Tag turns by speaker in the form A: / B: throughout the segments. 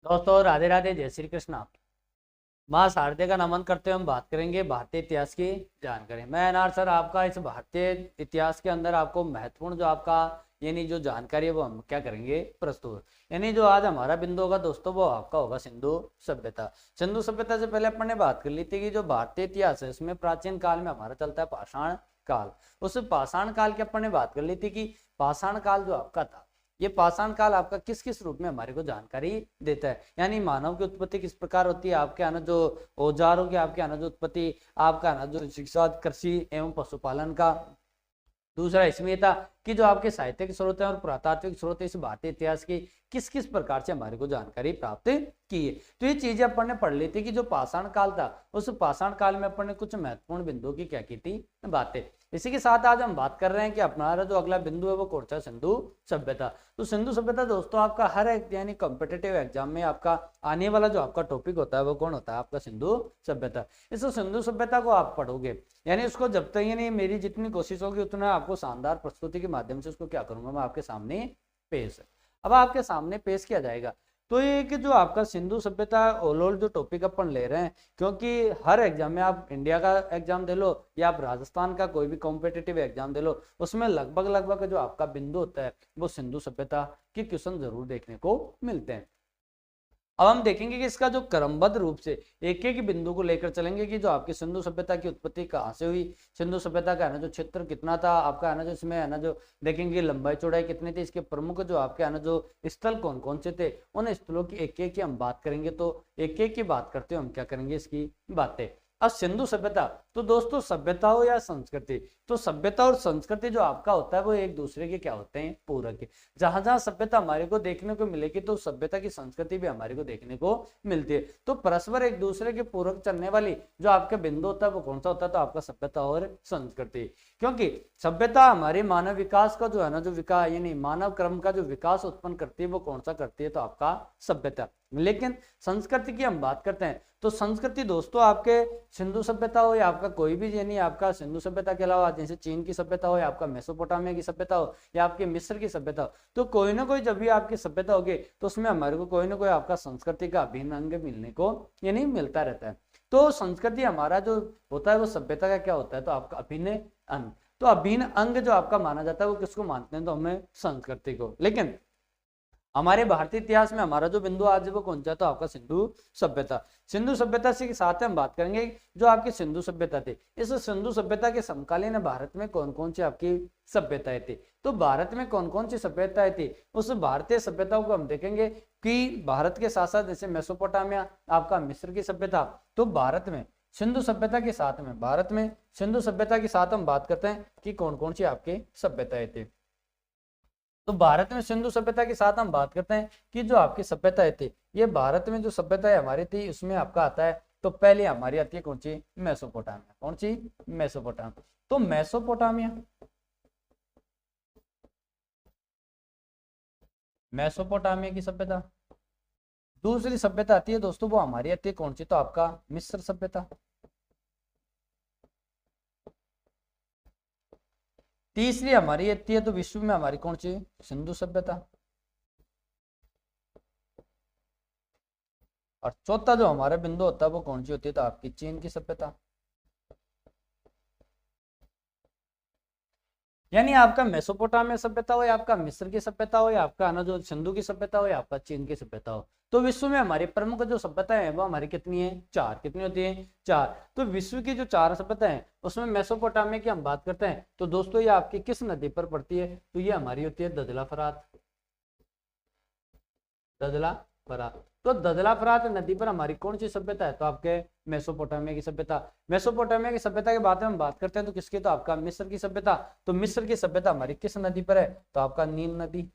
A: दोस्तों राधे राधे, जय श्री कृष्ण। माँ शारदे का नमन करते हुए हम बात करेंगे भारतीय इतिहास की जानकारी। मैं एनआर सर आपका इस भारतीय इतिहास के अंदर आपको महत्वपूर्ण जो आपका यानी जो जानकारी है वो हम क्या करेंगे प्रस्तुत। यानी जो आज हमारा बिंदु होगा दोस्तों वो आपका होगा सिंधु सभ्यता। सिंधु सभ्यता से पहले अपन ने बात कर ली थी कि जो भारतीय इतिहास है उसमें प्राचीन काल में हमारा चलता है पाषाण काल। उस पाषाण काल की अपन ने बात कर ली थी कि पाषाण काल जो आपका था ये पाषाण काल आपका किस किस रूप में हमारे को जानकारी देता है। यानी मानव की उत्पत्ति किस प्रकार होती है, आपके आना जो औजारों की आपके आना जो उत्पत्ति, आपका आना जो शिक्षा कृषि एवं पशुपालन का। दूसरा इसमें ये था कि जो आपके साहित्य के स्रोत है और पुरातात्विक स्रोत है इस भारतीय इतिहास की किस किस प्रकार से हमारे को जानकारी प्राप्त की है। तो ये चीजें अपन ने पढ़ ली थी कि जो पाषाण काल था उस पाषाण काल में अपन ने कुछ महत्वपूर्ण बिंदुओं की क्या की थी बातें। इसी के साथ आज हम बात कर रहे हैं कि अपना जो अगला बिंदु है वो कौन सा, सिंधु सभ्यता। तो सिंधु सभ्यता दोस्तों आपका हर एक यानी कॉम्पिटेटिव एग्जाम में आपका आने वाला जो आपका टॉपिक होता है वो कौन होता है, आपका सिंधु सभ्यता। इस सिंधु सभ्यता को आप पढ़ोगे यानी उसको जब तक यानी मेरी जितनी कोशिश होगी उतना आपको शानदार प्रस्तुति के माध्यम से उसको क्या करूंगा मैं आपके सामने पेश। अब आपके सामने पेश किया जाएगा तो ये कि जो आपका सिंधु सभ्यता ओवरऑल जो टॉपिक अपन ले रहे हैं, क्योंकि हर एग्जाम में आप इंडिया का एग्जाम दे लो या आप राजस्थान का कोई भी कॉम्पिटिटिव एग्जाम दे लो उसमें लगभग जो आपका बिंदु होता है वो सिंधु सभ्यता के क्वेश्चन जरूर देखने को मिलते हैं। अब हम देखेंगे कि इसका जो क्रमबद्ध रूप से एक एक बिंदु को लेकर चलेंगे कि जो आपकी सिंधु सभ्यता की उत्पत्ति कहाँ से हुई, सिंधु सभ्यता का है ना जो क्षेत्र कितना था आपका है ना, जो इसमें है ना जो देखेंगे लंबाई चौड़ाई कितनी थी, इसके प्रमुख जो आपके है ना जो स्थल कौन कौन से थे, उन स्थलों की एक एक की हम बात करेंगे। तो एक एक की बात करते हुए हम क्या करेंगे इसकी बातें। अब सिंधु सभ्यता तो दोस्तों सभ्यता हो या संस्कृति, तो सभ्यता और संस्कृति जो आपका होता है वो एक दूसरे के क्या होते हैं, पूरक है। जहां जहां सभ्यता हमारे को देखने को मिलेगी तो सभ्यता की संस्कृति भी हमारे को देखने को मिलती है। तो परस्पर एक दूसरे के पूरक चलने वाली जो आपका बिंदु होता है वो कौन सा होता है, तो आपका सभ्यता और संस्कृति। क्योंकि सभ्यता हमारे मानव विकास का जो है ना जो विकास यानी मानव क्रम का जो विकास उत्पन्न करती है वो कौन सा करती है, तो आपका सभ्यता। लेकिन संस्कृति की हम बात करते हैं तो संस्कृति दोस्तों आपके सिंधु सभ्यता हो या आपका कोई भी यानी आपका सिंधु सभ्यता के अलावा जैसे चीन की सभ्यता हो या आपका मेसोपोटामिया की सभ्यता हो या आपके मिस्र की सभ्यता हो, तो कोई ना कोई जब भी आपकी सभ्यता होगी तो उसमें हमारे को कोई ना कोई आपका संस्कृति का अभिन्न अंग मिलने को यानी मिलता रहता है। तो संस्कृति हमारा जो होता है वो सभ्यता का क्या होता है, तो आपका अभिन्न अंग। तो अभिन्न अंग जो आपका माना जाता है वो किसको मानते हैं, तो हमें संस्कृति को। लेकिन हमारे भारतीय इतिहास में हमारा जो बिंदु आज वो कौन सा, तो आपका सिंधु सभ्यता। सिंधु सभ्यता से के साथ हम बात करेंगे जो आपकी सिंधु सभ्यता थी, इस सिंधु सभ्यता के समकालीन भारत में कौन कौन सी आपकी सभ्यताएं थी। तो भारत में कौन कौन सी सभ्यताएं थी उस भारतीय सभ्यताओं को हम देखेंगे कि भारत के साथ साथ जैसे मेसोपोटामिया आपका मिस्र की सभ्यता, तो भारत में सिंधु सभ्यता के साथ में भारत में सिंधु सभ्यता के साथ हम बात करते हैं कि कौन कौन सी आपकी सभ्यताएं थी। तो भारत में सिंधु सभ्यता के साथ हम बात करते हैं कि जो आपकी सभ्यताएं थी, ये भारत में जो सभ्यताएं हमारी थी उसमें आपका आता है तो पहले हमारी आती है कौन सी, मेसोपोटामिया। कौन सी, मेसोपोटामिया। तो मेसोपोटामिया की सभ्यता। दूसरी सभ्यता आती है दोस्तों वो हमारी आती है कौन सी, तो आपका मिस्र सभ्यता। तीसरी हमारी आती है तो विश्व में हमारी कौन सी, सिंधु सभ्यता। और चौथा जो हमारा बिंदु होता है वो कौन सी होती है, तो आपकी चीन की सभ्यता। यानी आपका मेसोपोटामिया सभ्यता हो या आपका मिस्र की सभ्यता हो या आपका ना जो सिंधु की सभ्यता हो या आपका चीन की सभ्यता हो, तो विश्व में हमारी प्रमुख जो सभ्यता है वो हमारी कितनी है, चार। कितनी होती है, चार। तो विश्व की जो चार सभ्यता है उसमें मेसोपोटामिया की हम बात करते हैं तो दोस्तों ये आपकी किस नदी पर पड़ती है, तो ये हमारी होती है ददला फरात। ददला फरात। तो ददला फरात नदी पर हमारी कौन सी सभ्यता है, तो आपके मेसोपोटामिया की सभ्यता। मेसोपोटामिया की सभ्यता के बाद में हम बात करते हैं तो किसकी, तो आपका मिस्र की सभ्यता। तो मिस्र की सभ्यता हमारी किस नदी पर है, तो आपका नील नदी।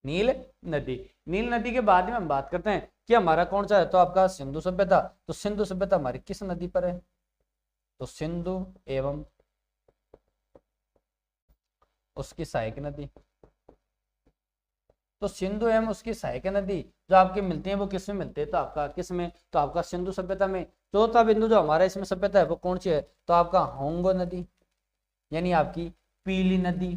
A: नील नदी। नील नदी के बाद में हम बात करते हैं कि हमारा कौन सा है, तो आपका सिंधु सभ्यता। तो सिंधु सभ्यता हमारी किस नदी पर है, तो सिंधु एवं उसकी सहायक नदी। तो सिंधु एवं उसकी सहायक नदी जो आपकी मिलती है वो किस में मिलती है, तो आपका किस में, तो आपका सिंधु सभ्यता में। चौथा बिंदु जो हमारा इसमें सभ्यता है वो कौन सी है, तो आपका होंगो नदी, यानी आपकी पीली नदी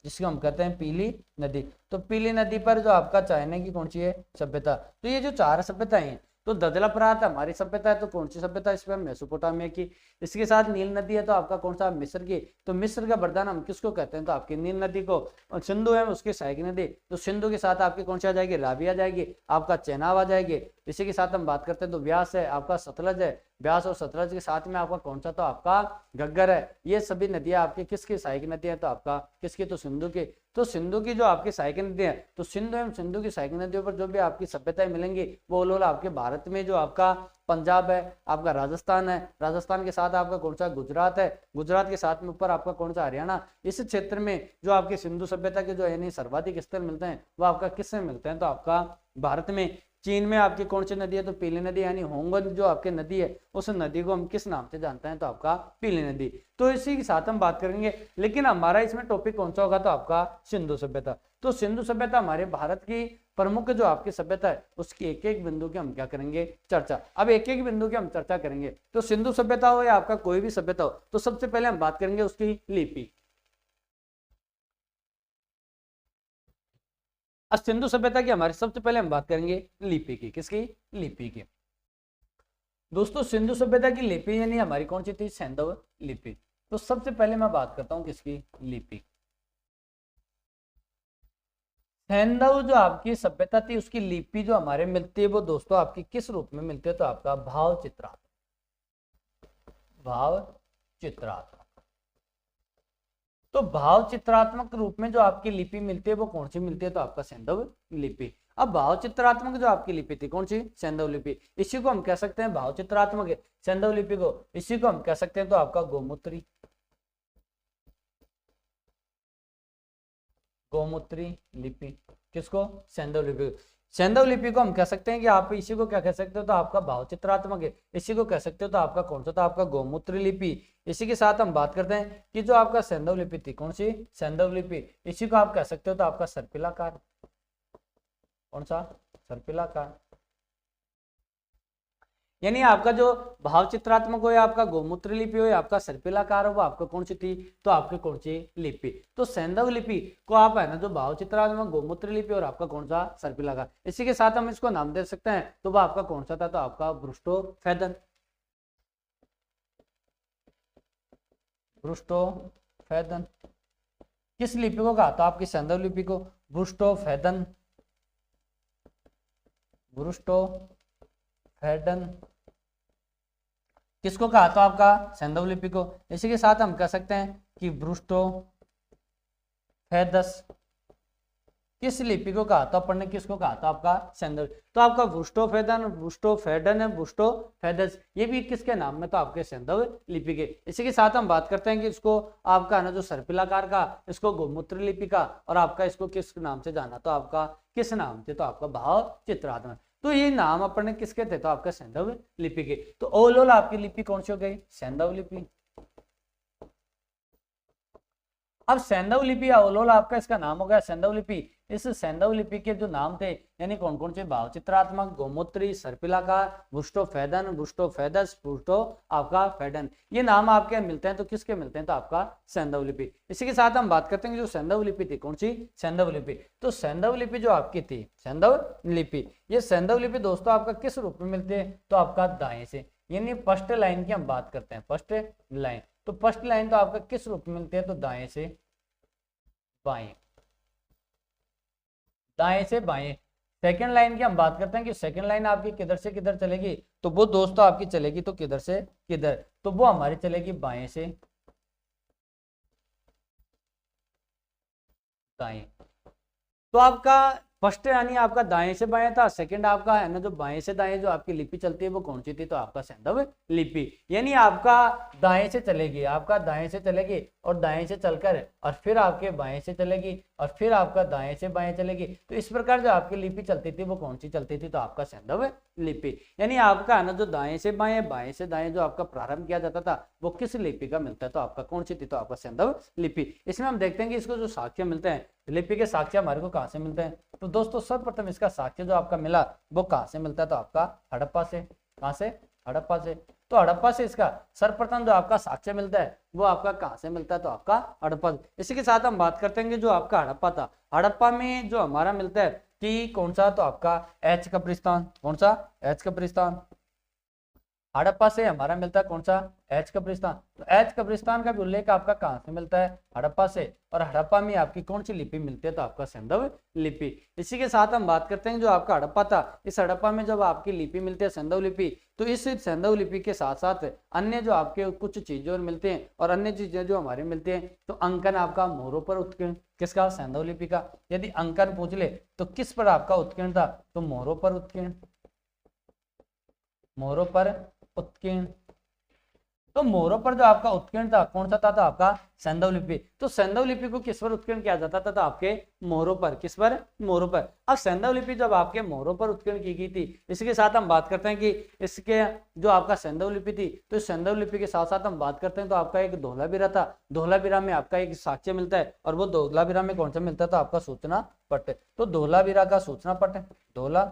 A: जिसको हम कहते हैं पीली नदी। तो पीली नदी पर जो आपका चाइना की कौन सी है सभ्यता। तो ये जो 4 सभ्यताएं हैं, तो ददला प्रांत हमारी सभ्यता है, तो कौन सी सभ्यता इस पर मेसोपोटामिया की। इसके साथ नील नदी है तो आपका कौन सा मिस्र की। तो मिस्र का वरदान हम किसको कहते हैं, तो आपकी नील नदी को। और सिंधु है उसकी सहायक नदी, तो सिंधु के साथ आपकी कौन सी आ जाएगी, रावी आ जाएगी, आपका चेनाब आ जाएगी। इसी के साथ हम बात करते हैं तो व्यास है, आपका सतलज है, व्यास और सतलज के साथ में आपका कौन सा, तो आपका घग्गर है। ये सभी नदियां आपकी किसकी सहायक नदी है, तो आपका किसकी, तो सिंधु की। तो सिंधु की जो आपकी सहायक नदी है, तो सिंधु एवं सिंधु की सहायक नदियों पर जो भी आपकी सभ्यताएं मिलेंगी वो ओवरऑल आपके भारत में जो आपका पंजाब है, आपका राजस्थान है, राजस्थान के साथ आपका कौन सा गुजरात है, गुजरात के साथ में ऊपर आपका कौन सा हरियाणा। इस क्षेत्र में जो आपके सिंधु सभ्यता के जो यानी सर्वाधिक स्थल मिलते हैं वो आपका किससे मिलते हैं, तो आपका भारत में। चीन में आपकी कौन सी नदी है, तो पीली नदी, यानी होंगन जो आपकी नदी है उस नदी को हम किस नाम से जानते हैं, तो आपका पीली नदी। तो इसी के साथ हम बात करेंगे, लेकिन हमारा इसमें टॉपिक कौन सा होगा, तो आपका सिंधु सभ्यता। तो सिंधु सभ्यता हमारे भारत की प्रमुख जो आपकी सभ्यता है उसकी एक एक बिंदु की हम क्या करेंगे, चर्चा। अब एक एक बिंदु की हम चर्चा करेंगे। तो सिंधु सभ्यता हो या आपका कोई भी सभ्यता हो, तो सबसे पहले हम बात करेंगे उसकी लिपि। अब सिंधु सभ्यता की हमारे सबसे पहले हम बात करेंगे लिपि की। किसकी, लिपि की। दोस्तों सिंधु सभ्यता की लिपि यानी हमारी कौन सी थी, सैंधव लिपि। तो सबसे पहले मैं बात करता हूं किसकी, लिपि। सैंधव जो आपकी सभ्यता थी उसकी लिपि जो हमारे मिलती है वो दोस्तों आपकी किस रूप में मिलती है, तो आपका भाव चित्रात्मक, भाव चित्रात्मक। तो भाव चित्रात्मक रूप में जो आपकी लिपि मिलती है वो कौन सी मिलती है, तो आपका सैंधव लिपि। अब भाव चित्रात्मक जो आपकी लिपि थी कौन सी, सैंधव लिपि। इसी को हम कह सकते हैं भाव चित्रात्मक सैंधव लिपि को, इसी को हम कह सकते हैं तो आपका गोमूत्री, गोमूत्री लिपि। किसको, सैंधव लिपि। सैंधव लिपि को हम कह सकते हैं कि आप इसी को क्या कह सकते हो, तो आपका भाव चित्रात्मक है। इसी को कह सकते हो तो आपका कौन सा, तो आपका गोमूत्री लिपि। इसी के साथ हम बात करते हैं कि जो आपका सैंधव लिपि थी कौन सी, सैंधव लिपि। इसी को आप कह सकते हो तो आपका सर्पिलाकार, कौन सा, सर्पिलाकार। यानी आपका जो भाव चित्रात्मक हो या आपका गोमूत्र लिपि हो या आपका सर्पिलाकार हो, वो आपका कौन सी थी, तो आपकी कौन सी, लिपि। तो सैंधव लिपि को आप है ना जो भाव चित्रात्मक, गोमूत्र लिपि और आपका कौन सा, सर्पिलाकार। इसी के साथ हम इसको नाम दे सकते हैं, तो वो आपका कौन सा था, तो आपका वृष्टोफेदन, वृष्टोफेदन। किस लिपि को कहा, तो आपकी सैंधव लिपि को, वृष्टोफेदन, वृष्टोफेदन। किसको कहा, तो आपका सैंधव लिपि को। इसी के साथ हम कह सकते हैं कि वृष्टोफेदस। किस लिपि को कहा, तो अपन ने किसको कहा, तो आपका सैंधव। तो आपका वृष्टोफेदन, वृष्टोफेदन, वृष्टोफेदस, ये भी किसके नाम में, तो आपके सैंधव लिपि के। इसी के साथ हम बात करते हैं कि इसको आपका ना जो सर्पिलाकार का, इसको गोमूत्र लिपि का, और आपका इसको किस नाम से जाना, तो आपका किस नाम से, तो आपका भाव चित्रात्मक। तो ये नाम अपन ने किसके थे, तो आपका सैंधव लिपि के। तो ओवरऑल आपकी लिपि कौन सी हो गई, सैंधव लिपि। अब सैंधव लिपि ओवरऑल आपका इसका नाम हो गया सैंधव लिपि। इस सैंधव लिपि के जो नाम थे यानी कौन कौन से, भाव चित्रात्मक, गोमूत्री, सर्पिलाकार, वृष्टोफेदन, वृष्टोफेदस, वृष्टो आपका फेडन, ये नाम आपके मिलते हैं, तो किसके मिलते हैं, तो आपका सैंधव लिपि। इसी के साथ हम बात करते हैं कि जो सैंधव लिपि थी कौन सी, सैंधव लिपि। तो सैंधव लिपि जो आपकी थी, सैंधव लिपि, ये सैंधव लिपि दोस्तों आपका किस रूप में मिलती है, तो आपका दाएं से, यानी फर्स्ट लाइन की हम बात करते हैं, फर्स्ट लाइन। तो फर्स्ट लाइन तो आपका किस रूप में मिलती है, तो दाएं से बाएं, दाएं से बाएं। सेकंड लाइन की हम बात करते हैं कि सेकंड लाइन आपकी किधर से किधर चलेगी, तो वो दोस्तों आपकी चलेगी तो किधर से किधर, तो वो हमारी चलेगी बाएं से दाएं। तो आपका फर्स्ट यानी आपका दाएं से बाएं था, सेकंड आपका है ना जो बाएं से दाएं जो आपकी लिपि चलती है वो कौन सी थी, तो आपका सैंधव लिपि। यानी आपका दाएं से चलेगी, आपका दाएं से चलेगी और दाएं से चलकर और फिर आपके बाएं से चलेगी और फिर आपका दाएं से बाएं चलेगी। तो इस प्रकार जो आपकी लिपि चलती थी वो कौन सी चलती थी, तो आपका सैंधव लिपि। यानी आपका है ना जो दाएं से बाएं, बाएं से दाएं जो आपका प्रारंभ किया जाता था वो किस लिपि का मिलता है, तो आपका कौन सी थी, तो आपका सैंधव लिपि। इसमें हम देखते हैं कि इसको जो साक्ष्य मिलते हैं, लिपि के साक्ष्य हमारे को कहाँ से मिलते हैं। तो दोस्तों सर्वप्रथम इसका साक्ष्य जो आपका मिला वो कहाँ से मिलता है, तो आपका हड़प्पा से। कहाँ से, हड़प्पा से। तो हड़प्पा से इसका सर्वप्रथम जो आपका साक्ष्य मिलता है वो आपका कहाँ से मिलता है, तो आपका हड़प्पा। इसी के साथ हम बात करते हैं कि जो आपका हड़प्पा था, हड़प्पा में जो हमारा मिलता है कि कौन सा, तो आपका एच कब्रिस्तान। कौन सा, एच कब्रिस्तान। हड़प्पा से हमारा मिलता है कौन सा, एच कब्रिस्तान। तो एच कब्रिस्तान का भी उल्लेख आपका कहाँ से मिलता है, हड़प्पा से। और हड़प्पा में आपकी कौन सी लिपि मिलती है, तो आपका सिंधव लिपि। इसी के साथ हम बात करते हैं जो आपका हड़प्पा था, इस हड़प्पा में जब आपकी लिपि मिलती है सिंधव लिपि, तो इस सिंधव लिपि के साथ साथ अन्य जो आपके कुछ चीजें मिलते हैं और अन्य चीजें जो हमारे मिलते हैं, तो अंकन आपका मोहरों पर उत्कीर्ण, किसका, सिंधव लिपि का। यदि अंकन पूछ ले तो किस पर आपका उत्कीर्ण था, तो मोहरों पर उत्कीर्ण, मोहरों पर उत्कीर्ण। तो मोहरों पर जो आपका उत्कीर्ण था कौन सा था, तो आपका सिंधव लिपि। तो सिंधव लिपि को किस पर उत्कीर्ण किया जाता था, तो आपके मोहरों पर। किस पर, मोहरों पर। अब सिंधव लिपि जब आपके मोहरों पर उत्कीर्ण की गई थी, इसके साथ हम बात करते हैं कि इसके जो आपका सिंधव लिपि थी, तो सिंधव लिपि के साथ साथ हम बात करते हैं तो आपका एक धौलावीरा था। धौलावीरा में आपका एक साक्ष्य मिलता है, और वो धौलावीरा में कौन सा मिलता है, तो आपका सूचना पट। तो धौलावीरा का सूचना पट, धौला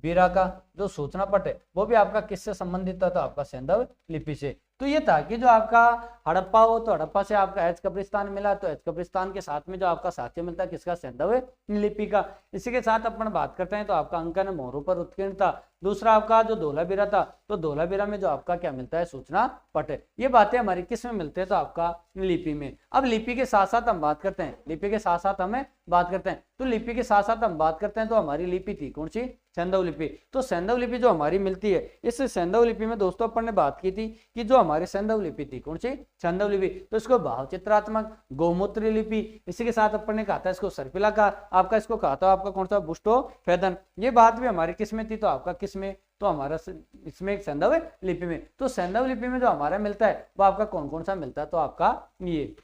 A: बीरा का जो सूचना पट है वो भी आपका किससे संबंधित था, तो आपका सिंधव लिपि से। तो ये था कि जो आपका हड़प्पा हो तो हड़प्पा से आपका एच कब्रिस्तान मिला, तो एच कब्रिस्तान के साथ में जो आपका साक्ष्य मिलता है किसका, सिंधव लिपि का। इसी के साथ अपन बात करते हैं तो आपका अंकन मोहरों पर उत्कीर्ण था। दूसरा आपका जो धौलावीरा था, तो धौलावीरा में जो आपका क्या मिलता है, सूचना पट। ये बातें हमारी किस में मिलते हैं, तो आपका लिपि में। अब लिपि के साथ साथ हम बात करते हैं, लिपि के साथ साथ हमें बात करते हैं, तो लिपि के साथ साथ हम बात करते हैं तो हमारी लिपि थी कौन सी, सिंधव लिपि। तो सिंधव लिपि जो हमारी मिलती है, इस सिंधव लिपि में दोस्तों अपन ने बात की थी कि जो हमारी सिंधव लिपि थी कौन सी, सिंधव लिपि, तो इसको भावचित्रात्मक, गोमूत्र लिपि, इसी के साथ अपन ने कहा था इसको सर्पिला का, आपका इसको कहा था आपका कौन सा, बुस्टोफेदन। ये बात भी हमारी किस में थी, तो आपका किस में, तो हमारा इसमें एक सिंधव लिपि में। तो सिंधव लिपि में जो हमारा मिलता है वो आपका कौन कौन सा मिलता है, तो आपका ये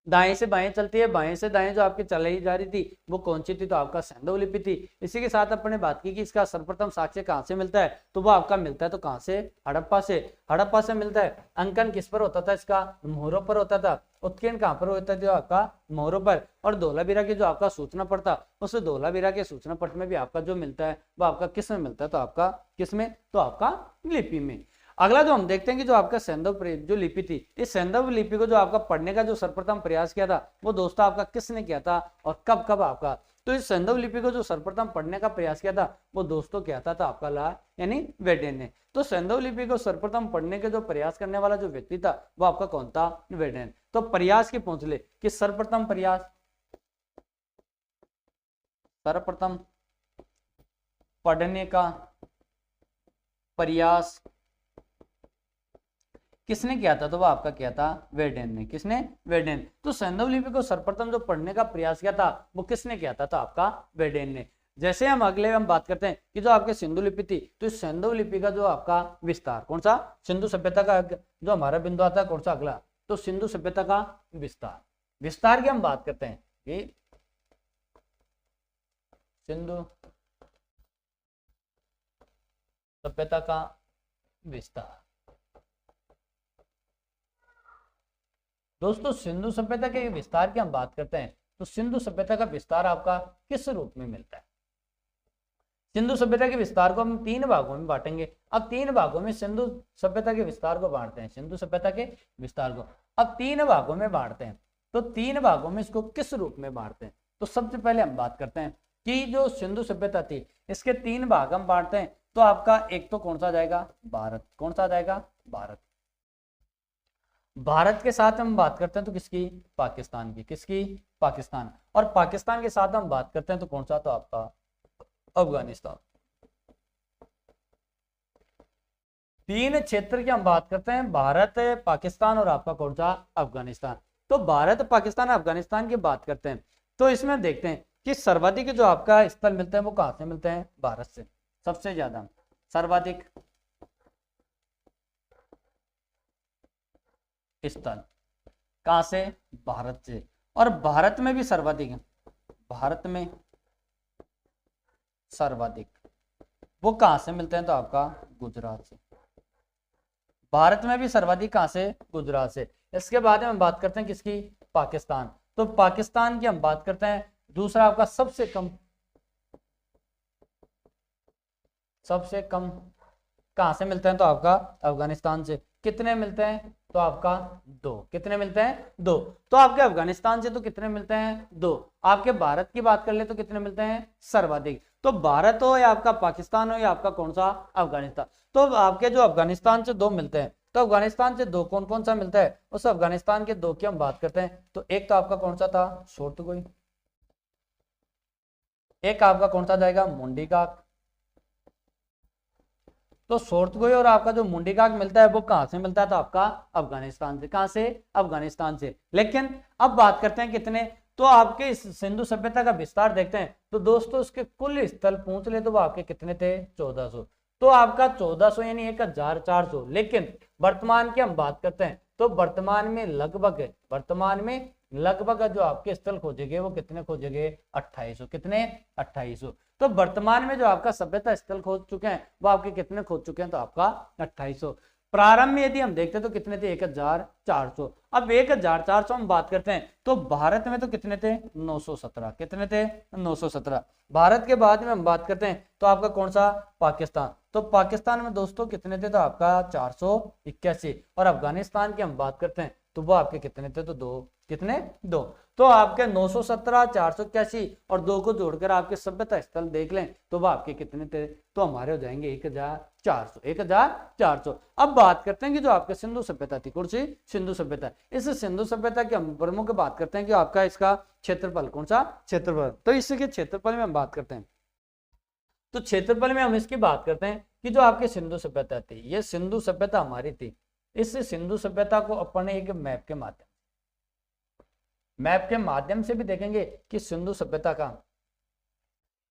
A: दाएं से बाएं चलती है, बाएं से दाएं जो आपकी चलाई जा रही थी वो कौन सी थी, तो आपका सिंधव लिपि थी। इसी के साथ अपने बात की कि इसका सर्वप्रथम साक्ष्य कहाँ से मिलता है, तो वो आपका मिलता है तो कहाँ से, हड़प्पा से। हड़प्पा से मिलता है। अंकन किस पर होता था, इसका मोहरों पर होता था। उत्कीर्ण कहाँ पर होता था, आपका मोहरों पर। और धौलावीरा की जो आपका सूचना पट था, उस धौलावीरा के सूचना पट में भी आपका जो मिलता है वो आपका किस में मिलता है, तो आपका किस में, तो आपका लिपि में। अगला जो हम देखते हैं कि जो आपका सिंधव जो लिपि थी, इस सिंधव लिपि को जो आपका पढ़ने का जो सर्वप्रथम प्रयास किया था वो दोस्तों आपका किसने किया था और कब कब आपका, तो इस सिंधव लिपि को जो सर्वप्रथम पढ़ने का प्रयास किया था वो दोस्तों क्या था, तो आपका ला यानी वेडेन ने। तो सिंधव लिपि को सर्वप्रथम पढ़ने के जो प्रयास करने वाला जो व्यक्ति था वो आपका कौन था, वेडेन। तो प्रयास की पहुंच ले कि सर्वप्रथम प्रयास, सर्वप्रथम पढ़ने का प्रयास किसने किया था, तो वो आपका किया था वेडेन ने। किसने, वेडेन। तो सिंधव लिपि को सर्वप्रथम जो पढ़ने का प्रयास किया था वो किसने किया था, तो आपका वेडेन ने। जैसे हम अगले हम बात करते हैं कि जो आपके सिंधु लिपि थी, तो इस सिंधु लिपि का जो आपका विस्तार कौन सा, सिंधु सभ्यता का जो हमारा बिंदु आता है कौन सा अगला, तो सिंधु सभ्यता का विस्तार। विस्तार की हम बात करते हैं कि सिंधु सभ्यता का विस्तार। दोस्तों सिंधु सभ्यता के विस्तार की हम बात करते हैं तो सिंधु सभ्यता का विस्तार आपका किस रूप में मिलता है। सिंधु सभ्यता के विस्तार को हम 3 भागों में बांटेंगे। अब 3 भागों में सिंधु सभ्यता के विस्तार को बांटते हैं, सिंधु सभ्यता के विस्तार को अब 3 भागों में बांटते हैं। तो 3 भागों में इसको किस रूप में बांटते हैं, तो सबसे पहले हम बात करते हैं कि जो सिंधु सभ्यता थी इसके 3 भाग हम बांटते हैं। तो आपका एक तो कौन सा जाएगा, भारत। कौन सा जाएगा, भारत। भारत के साथ हम बात करते हैं तो किसकी, पाकिस्तान की। किसकी, पाकिस्तान। और पाकिस्तान के साथ हम बात करते हैं तो कौन सा, तो आपका अफगानिस्तान। 3 क्षेत्र की हम बात करते हैं, भारत, पाकिस्तान और आपका कौन सा, अफगानिस्तान। तो भारत, पाकिस्तान, अफगानिस्तान की बात करते हैं तो इसमें देखते हैं कि सर्वाधिक जो आपका स्थल मिलते हैं वो कहां से मिलते हैं, भारत से। सबसे ज्यादा सर्वाधिक स्थल कहां से, भारत से। और भारत में भी सर्वाधिक है, भारत में सर्वाधिक वो कहां से मिलते हैं, तो आपका गुजरात से। भारत में भी सर्वाधिक कहां से, गुजरात से। इसके बाद में हम बात करते हैं किसकी, पाकिस्तान। तो पाकिस्तान की हम बात करते हैं, दूसरा आपका सबसे कम कहाँ से मिलते हैं? तो आपका अफगानिस्तान से। कितने मिलते हैं? तो आपका 2। कितने मिलते हैं? 2। तो आपके अफगानिस्तान से तो कितने मिलते हैं? 2। आपके भारत की बात कर ले तो कितने मिलते हैं? सर्वाधिक। तो भारत हो या आपका पाकिस्तान हो या आपका कौन सा? अफगानिस्तान। तो आपके जो अफगानिस्तान से 2 मिलते हैं, तो अफगानिस्तान से 2 कौन कौन सा मिलता है? उस अफगानिस्तान के 2 की हम बात करते हैं। तो एक तो आपका कौन सा था? शोर्तगोई। एक आपका कौन सा जाएगा? मुंडीकाक। तो शोर्तगोई और आपका जो मुंडीकाक मिलता है वो कहां से मिलता है? तो आपका अफगानिस्तान से। कहां से? अफगानिस्तान से। लेकिन अब बात करते हैं कितने, तो आपके इस सिंधु सभ्यता का विस्तार देखते हैं। तो दोस्तों उसके कुल स्थल पूछ ले तो वो आपके कितने थे? 1400। तो आपका 1400 यानी 1400। लेकिन वर्तमान की हम बात करते हैं तो वर्तमान में लगभग जो आपके स्थल खोजेंगे वो कितने खोजेंगे? 2800। कितने? 2800। तो वर्तमान में जो आपका सभ्यता स्थल खोज चुके हैं वो आपके कितने खोज चुके हैं? तो आपका 2800। प्रारंभ में यदि हम देखते हैं तो कितने थे? 1400। अब 1400 हम बात करते हैं तो भारत में तो कितने थे? 917। कितने थे? 917। भारत के बाद में हम बात करते हैं तो आपका कौन सा? पाकिस्तान। तो पाकिस्तान में दोस्तों कितने थे? तो आपका 481। और अफगानिस्तान की हम बात करते हैं तो वो आपके कितने थे? तो 2। कितने? 2। तो आपके 917, 481 और 2 को जोड़कर आपके सभ्यता स्थल देख लें तो वो आपके कितने थे? तो हमारे हो जाएंगे 1400। 1400। अब बात करते हैं कि जो आपके सिंधु सभ्यता थी, कौन सी? सिंधु सभ्यता। इस सिंधु सभ्यता की हम प्रमुख बात करते हैं कि आपका इसका क्षेत्रफल, कौन सा? क्षेत्रफल। तो इसके क्षेत्रफल में हम बात करते हैं तो क्षेत्रफल में हम इसकी बात करते हैं कि जो आपकी सिंधु सभ्यता थी, ये सिंधु सभ्यता हमारी थी। इस सिंधु सभ्यता को अपन एक मैप के माध्यम से भी देखेंगे कि सिंधु सभ्यता का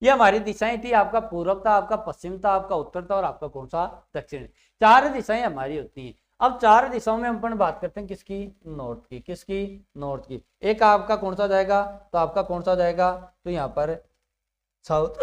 A: ये हमारी दिशाएं थी। आपका पूर्व था, आपका पश्चिम था, आपका उत्तर था और आपका कौन सा? दक्षिण। 4 दिशाएं हमारी होती हैं। अब 4 दिशाओं में हम अपन बात करते हैं किसकी? नॉर्थ की। किसकी? नॉर्थ की। एक आपका कौन सा जाएगा? तो आपका कौन सा जाएगा? तो यहाँ पर साउथ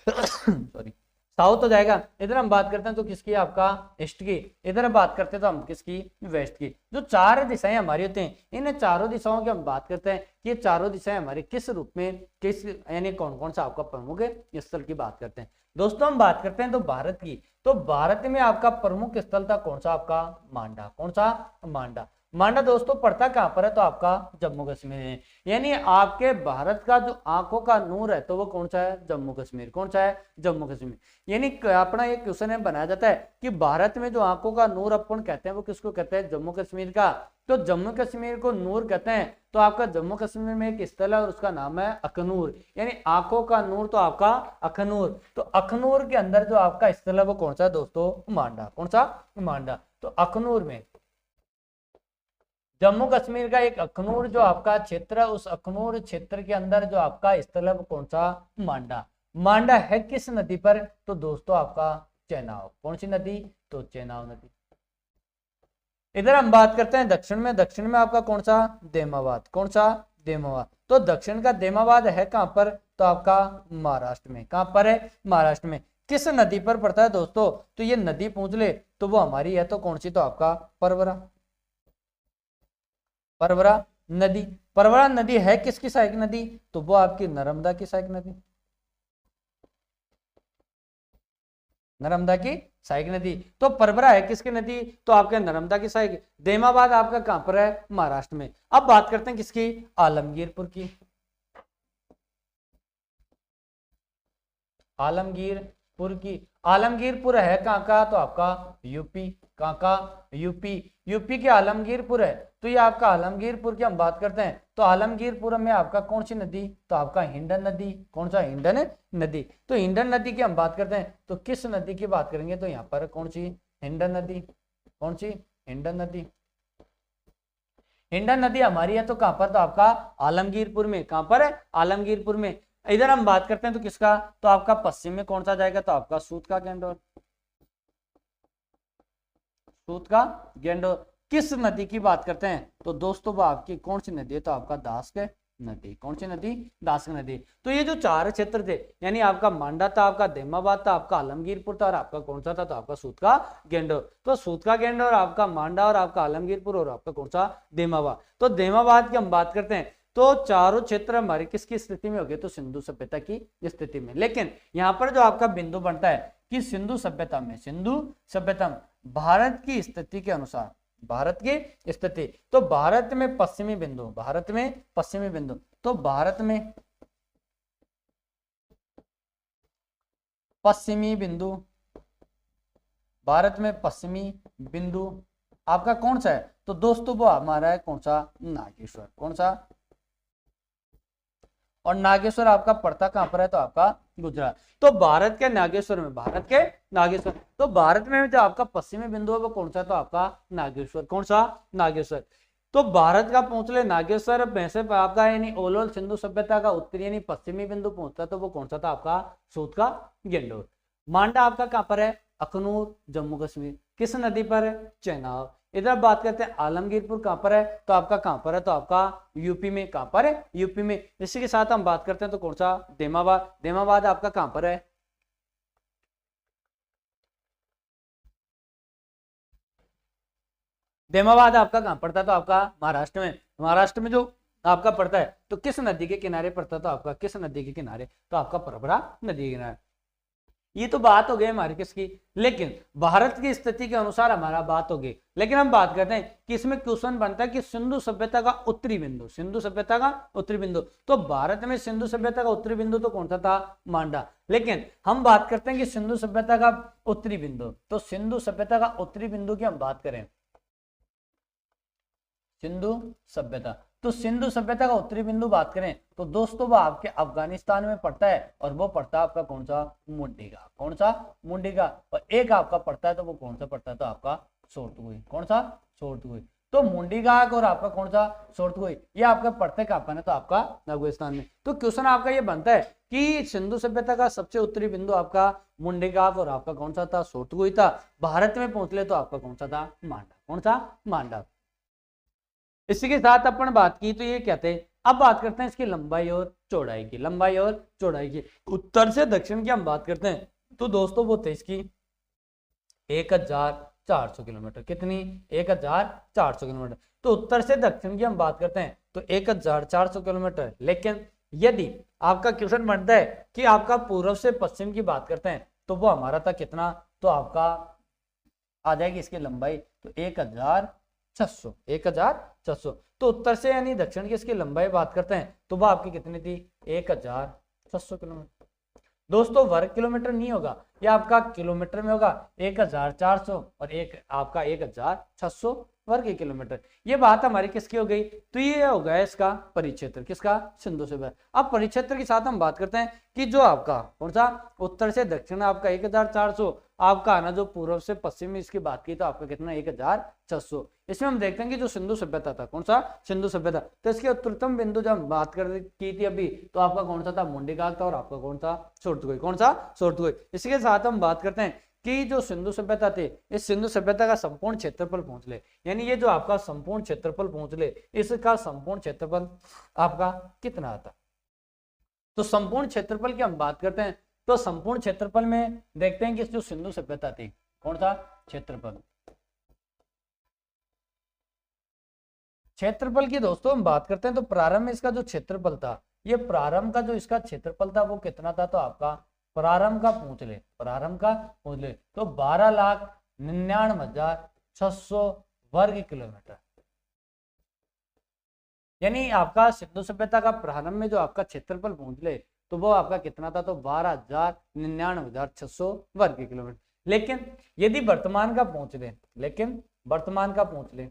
A: सॉरी, साउथ हो जाएगा। इधर हम बात करते हैं तो किसकी? आपका ईस्ट की। इधर हम बात करते हैं तो हम किसकी? वेस्ट की। जो 4 दिशाएं हमारी होती हैं, इन चारों दिशाओं की हम बात करते हैं कि ये चारों दिशाएं हमारी किस रूप में, किस यानी कौन कौन सा आपका प्रमुख स्थल की बात करते हैं। दोस्तों हम बात करते हैं तो भारत की। तो भारत में आपका प्रमुख स्थल था कौन सा? आपका मांडा। कौन सा? मांडा। मांडा दोस्तों पड़ता कहां पर है? तो आपका जम्मू कश्मीर है। यानी आपके भारत का जो आंखों का नूर है तो वो कौन सा है? जम्मू कश्मीर। कौन सा है? जम्मू कश्मीर। यानी अपना एक क्वेश्चन बनाया जाता है कि भारत में जो आंखों का नूर अपन कहते हैं वो किसको कहते हैं? जम्मू कश्मीर का। तो जम्मू कश्मीर को नूर कहते हैं। तो आपका जम्मू कश्मीर में एक स्थल है और उसका नाम है अखनूर। यानी आंखों का नूर तो आपका अखनूर। तो अखनूर के अंदर जो आपका स्थल है वो कौन सा है दोस्तों? मांडा। कौन सा? मांडा। तो अखनूर में, जम्मू कश्मीर का एक अखनूर जो आपका क्षेत्र है, उस अखनूर क्षेत्र के अंदर जो आपका स्थल है वो कौन सा? मांडा। मांडा है किस नदी पर? तो दोस्तों आपका चेनाब। कौन सी नदी? तो चेनाब नदी। इधर हम बात करते हैं दक्षिण में। दक्षिण में आपका कौन सा? देमाबाद। कौन सा? देमाबाद। तो दक्षिण का देमाबाद है कहां पर? तो आपका महाराष्ट्र में। कहां पर है? महाराष्ट्र में। किस नदी पर पड़ता है दोस्तों? तो ये नदी पूछ ले तो वो हमारी है तो कौन सी? तो आपका परवरा। परवरा नदी। परवरा नदी है किसकी सहायक नदी? तो वो आपकी नर्मदा की सहायक नदी। नर्मदा की सहायक नदी। तो परवरा है किसकी नदी? तो आपके नर्मदा की सहायक। देमाबाद आपका कहां पर है? महाराष्ट्र में। अब बात करते हैं किसकी? आलमगीरपुर की। आलमगीरपुर की। आलमगीरपुर है कहां का? तो आपका यूपी। कहां का? यूपी। यूपी के आलमगीरपुर है। तो ये आपका आलमगीरपुर की हम बात करते हैं तो आलमगीरपुर में आपका कौन सी नदी? तो आपका हिंडन नदी। कौन सा? हिंडन नदी। तो हिंडन नदी की हम बात करते हैं तो किस नदी की बात करेंगे? तो यहाँ पर कौन सी? हिंडन नदी। कौन सी? हिंडन नदी। हिंडन नदी हमारी है तो कहां पर? तो आपका आलमगीरपुर में। कहां पर है? आलमगीरपुर में। इधर हम बात करते हैं तो किसका? तो आपका पश्चिम में कौन सा जाएगा? तो आपका सूत का गेंडोर। सूत का गेंडोर। किस नदी की बात करते हैं? तो दोस्तों वो आपकी कौन सी नदी है? तो आपका दास्क नदी। कौन सी नदी? दास्क नदी। तो ये जो 4 क्षेत्र थे, यानी आपका मांडा था, आपका देमाबाद था, आपका आलमगीरपुर था और आपका कौन सा था? तो आपका सूत का गेंडोर। तो सूत का गेंडोर, आपका मांडा और आपका आलमगीरपुर और आपका कौन सा? देमाबाद। तो देमाबाद की हम बात करते हैं तो चारों क्षेत्र हमारी किसकी स्थिति में हो गए? तो सिंधु सभ्यता की स्थिति में। लेकिन यहाँ पर जो आपका बिंदु बनता है कि सिंधु सभ्यता में, सिंधु सभ्यता में भारत की स्थिति के अनुसार, भारत की स्थिति, तो भारत में पश्चिमी बिंदु, भारत में पश्चिमी बिंदु, तो भारत में पश्चिमी बिंदु, भारत में पश्चिमी बिंदु आपका कौन सा है? तो दोस्तों वो हमारा है कौन सा? नागेश्वर। कौन सा? और नागेश्वर आपका पड़ता कहां पर है? तो आपका गुजरात। तो भारत के नागेश्वर में, भारत के नागेश्वर, तो भारत में जो आपका पश्चिमी बिंदु है वो कौन सा? तो आपका नागेश्वर। कौन सा? नागेश्वर। तो भारत का पहुंचले नागेश्वर पैसे पर आपका यानी ओलोल सिंधु सभ्यता का उत्तरी यानी पश्चिमी बिंदु पहुंचता तो वो कौन सा था? आपका सूत का गेंडोर। मांडा आपका कहां पर है? अखनूर, जम्मू कश्मीर। किस नदी पर है? चेनाब। इधर बात करते हैं आलमगीरपुर कहां पर है? तो आपका कहां पर है? तो आपका यूपी में। कहां पर है? यूपी में। इसी के साथ हम बात करते हैं तो कौन सा? देमाबाद। देमाबाद आपका कहां पर है? देमाबाद आपका कहां पड़ता है? तो आपका महाराष्ट्र में। महाराष्ट्र में जो आपका पड़ता है तो किस नदी के किनारे पड़ता है? तो आपका किस नदी के किनारे? तो आपका परबरा नदी के किनारे। ये तो बात हो गई हमारी किसकी? लेकिन भारत की स्थिति के अनुसार हमारा बात होगी। लेकिन हम बात करते हैं कि इसमें क्वेश्चन बनता है कि सिंधु सभ्यता का उत्तरी बिंदु, सिंधु सभ्यता का उत्तरी बिंदु, तो भारत में सिंधु सभ्यता का उत्तरी बिंदु तो कौन सा था? मांडा। लेकिन हम बात करते हैं कि सिंधु सभ्यता का उत्तरी बिंदु, तो सिंधु सभ्यता का उत्तरी बिंदु की हम बात करें, सिंधु सभ्यता, तो सिंधु सभ्यता का उत्तरी बिंदु बात करें तो दोस्तों वो आपके अफगानिस्तान में पड़ता है और वो पड़ता है आपका कौन सा? मुंडिगा। कौन सा? मुंडिगा। और एक आपका पड़ता है तो वो कौन सा पड़ता है? तो आपका सोरतगुई। कौन सा? सोरतगुई। तो मुंडिगाक और आपका कौन सा? सोरतगुई, ये आपका पड़ते कहां पर है? तो आपका अफगानिस्तान में। तो क्वेश्चन आपका ये बनता है कि सिंधु सभ्यता का सबसे उत्तरी बिंदु आपका मुंडिगाक और आपका कौन सा था? सोरतगुई था। भारत में पहुंचले तो आपका कौन सा था? मांडा। कौन सा? मांडा। इसी के साथ अपन बात की तो ये कहते हैं, अब बात करते हैं इसकी लंबाई और चौड़ाई की, लंबाई और चौड़ाई की। उत्तर से दक्षिण की हम बात करते हैं तो दोस्तों वो थे इसकी 1400 किलोमीटर। कितनी? 1400 किलोमीटर। तो उत्तर से दक्षिण की हम बात करते हैं तो 1400 किलोमीटर। लेकिन यदि आपका क्वेश्चन बनता है कि आपका पूर्व से पश्चिम की बात करते हैं तो वो हमारा था कितना? तो आपका आ जाएगी इसकी लंबाई तो 1600, 1600। तो उत्तर से यानी दक्षिण की इसकी लंबाई बात करते हैं तो वह आपकी कितनी थी? 1600 किलोमीटर। दोस्तों वर्ग किलोमीटर नहीं होगा, यह आपका किलोमीटर में होगा। 1400 और एक आपका 1600 वर्ग किलोमीटर। ये बात हमारी किसकी हो गई? तो ये हो गया इसका परिक्षेत्र, किसका? सिंधु सभ्यता। अब परिक्षेत्र के साथ हम बात करते हैं कि जो आपका कौन सा? उत्तर से दक्षिण आपका 1400, आपका आना जो पूर्व से पश्चिम में इसकी बात की तो आपका कितना? 1600। इसमें हम देखते हैं कि जो सिंधु सभ्यता था, कौन सा? सिंधु सभ्यता, तो इसके उत्तरतम बिंदु जब हम बात कर की थी अभी तो आपका कौन सा था? मुंडिगाक था और आपका कौन सा? सोरतगुई। कौन सा? सोरतगुई। इसी के साथ हम बात करते हैं कि जो सिंधु सभ्यता थे, इस सिंधु सभ्यता का संपूर्ण क्षेत्रफल पहुंच ले, यानी ये जो आपका संपूर्ण क्षेत्रफल पहुंच ले, इसका संपूर्ण क्षेत्रफल आपका कितना आता? तो संपूर्ण क्षेत्रफल की हम बात करते हैं तो संपूर्ण क्षेत्रफल में देखते हैं कि जो सिंधु सभ्यता थी, कौन सा? क्षेत्रफल, क्षेत्रफल की दोस्तों हम बात करते हैं तो प्रारंभ में इसका जो क्षेत्रफल था, ये प्रारंभ का जो इसका क्षेत्रफल था वो कितना था? तो आपका प्रारंभ का पूछ ले, प्रारंभ का पूछ ले तो 12,99,600 वर्ग किलोमीटर। यानी आपका सिंधु सभ्यता का प्रारंभ में जो आपका क्षेत्रफल पूछ ले तो वो आपका कितना था? तो 12,99,600 वर्ग किलोमीटर। लेकिन यदि वर्तमान का पूछ ले, लेकिन वर्तमान का पूछ ले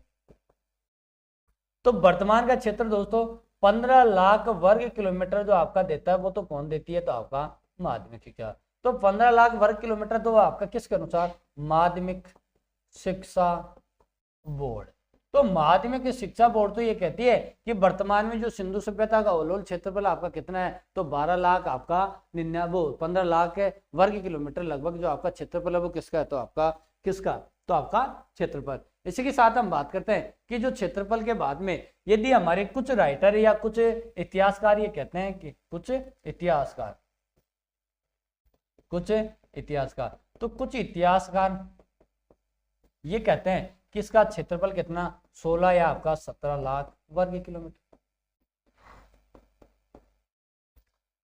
A: तो वर्तमान का क्षेत्र दोस्तों 15 लाख वर्ग किलोमीटर जो आपका देता है वो तो कौन देती है? तो आपका माध्यमिक शिक्षा। तो 15 लाख वर्ग किलोमीटर तो आपका किसके अनुसार? माध्यमिक शिक्षा बोर्ड। तो माध्यमिक शिक्षा बोर्ड तो ये कहती है कि वर्तमान में जो सिंधु सभ्यता का ओलोल क्षेत्रफल आपका कितना है? तो 12 लाख आपका 15 लाख वर्ग किलोमीटर लगभग जो आपका क्षेत्रफल है वो किसका है? तो आपका किसका? तो आपका क्षेत्रफल। इसी के साथ हम बात करते हैं कि जो क्षेत्रफल के बाद में यदि हमारे कुछ राइटर या कुछ इतिहासकार ये कहते हैं कि कुछ इतिहासकार तो कुछ इतिहासकार ये कहते हैं कि इसका क्षेत्रफल कितना? 16 या आपका 17 लाख वर्ग किलोमीटर।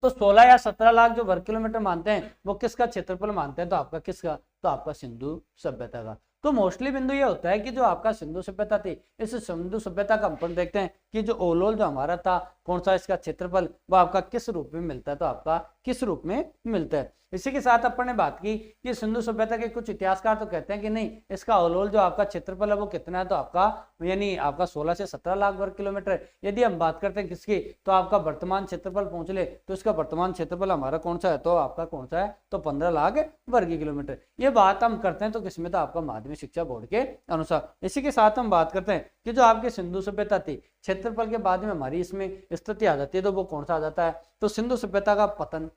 A: तो 16 या 17 लाख जो वर्ग किलोमीटर मानते हैं वो किसका क्षेत्रफल मानते हैं, तो आपका किसका, तो आपका सिंधु सभ्यता का। तो मोस्टली बिंदु ये होता है कि जो आपका सिंधु सभ्यता थी, इस सिंधु सभ्यता का अपन देखते हैं कि जो ओवरऑल जो हमारा था कौन सा इसका क्षेत्रफल, वो आपका किस रूप में मिलता है, तो आपका किस रूप में मिलता है। इसी के साथ अपन ने बात की कि सिंधु सभ्यता के कुछ इतिहासकार तो कहते हैं कि नहीं, इसका ओवरऑल जो आपका क्षेत्रफल है वो कितना है, तो आपका यानी आपका 16 से 17 लाख वर्ग किलोमीटर। यदि हम बात करते हैं किसकी, तो आपका वर्तमान क्षेत्रफल पहुंच ले, तो इसका वर्तमान क्षेत्रफल हमारा कौन सा है, तो आपका कौन सा है, तो 15 लाख वर्ग किलोमीटर। ये बात हम करते हैं तो किसमें, तो आपका माध्यमिक शिक्षा बोर्ड के अनुसार। इसी के साथ हम बात करते हैं कि जो आपकी सिंधु सभ्यता थी, क्षेत्रफल के बाद में हमारी इसमें स्थिति आ जाती है, तो वो कौन सा आ जाता है, तो सिंधु सभ्यता का पतन।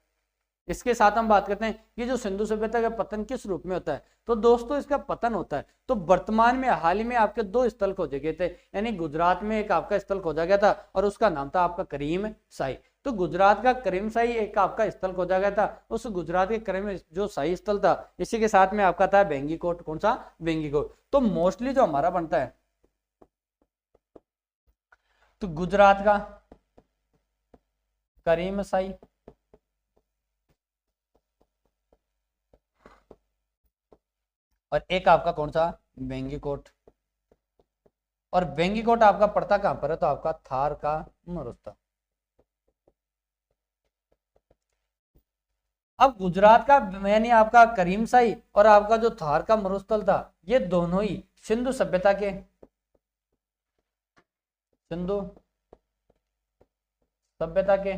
A: इसके साथ हम बात करते हैं कि जो सिंधु सभ्यता का पतन किस रूप में होता है, तो दोस्तों इसका पतन होता है तो वर्तमान में हाल ही में आपके 2 स्थल खोजे गए थे, यानी गुजरात में एक आपका स्थल खोजा गया था और उसका नाम था आपका करीम शाही। तो गुजरात का करीम शाही एक आपका स्थल खोजा गया था, उस गुजरात के करीम जो शाही स्थल था, इसी के साथ में आपका था बेंगीकोट। कौन सा, बेंगीकोट। तो मोस्टली जो हमारा बनता है तो गुजरात का करीम शाही और एक आपका कौन सा, बेंगीकोट। और बेंगीकोट आपका पड़ता कहां पर है, तो आपका थार का मरुस्थल। अब गुजरात का यानी आपका करीम शाही और आपका जो थार का मरुस्थल था, ये दोनों ही सिंधु सभ्यता के, सिंधु सभ्यता के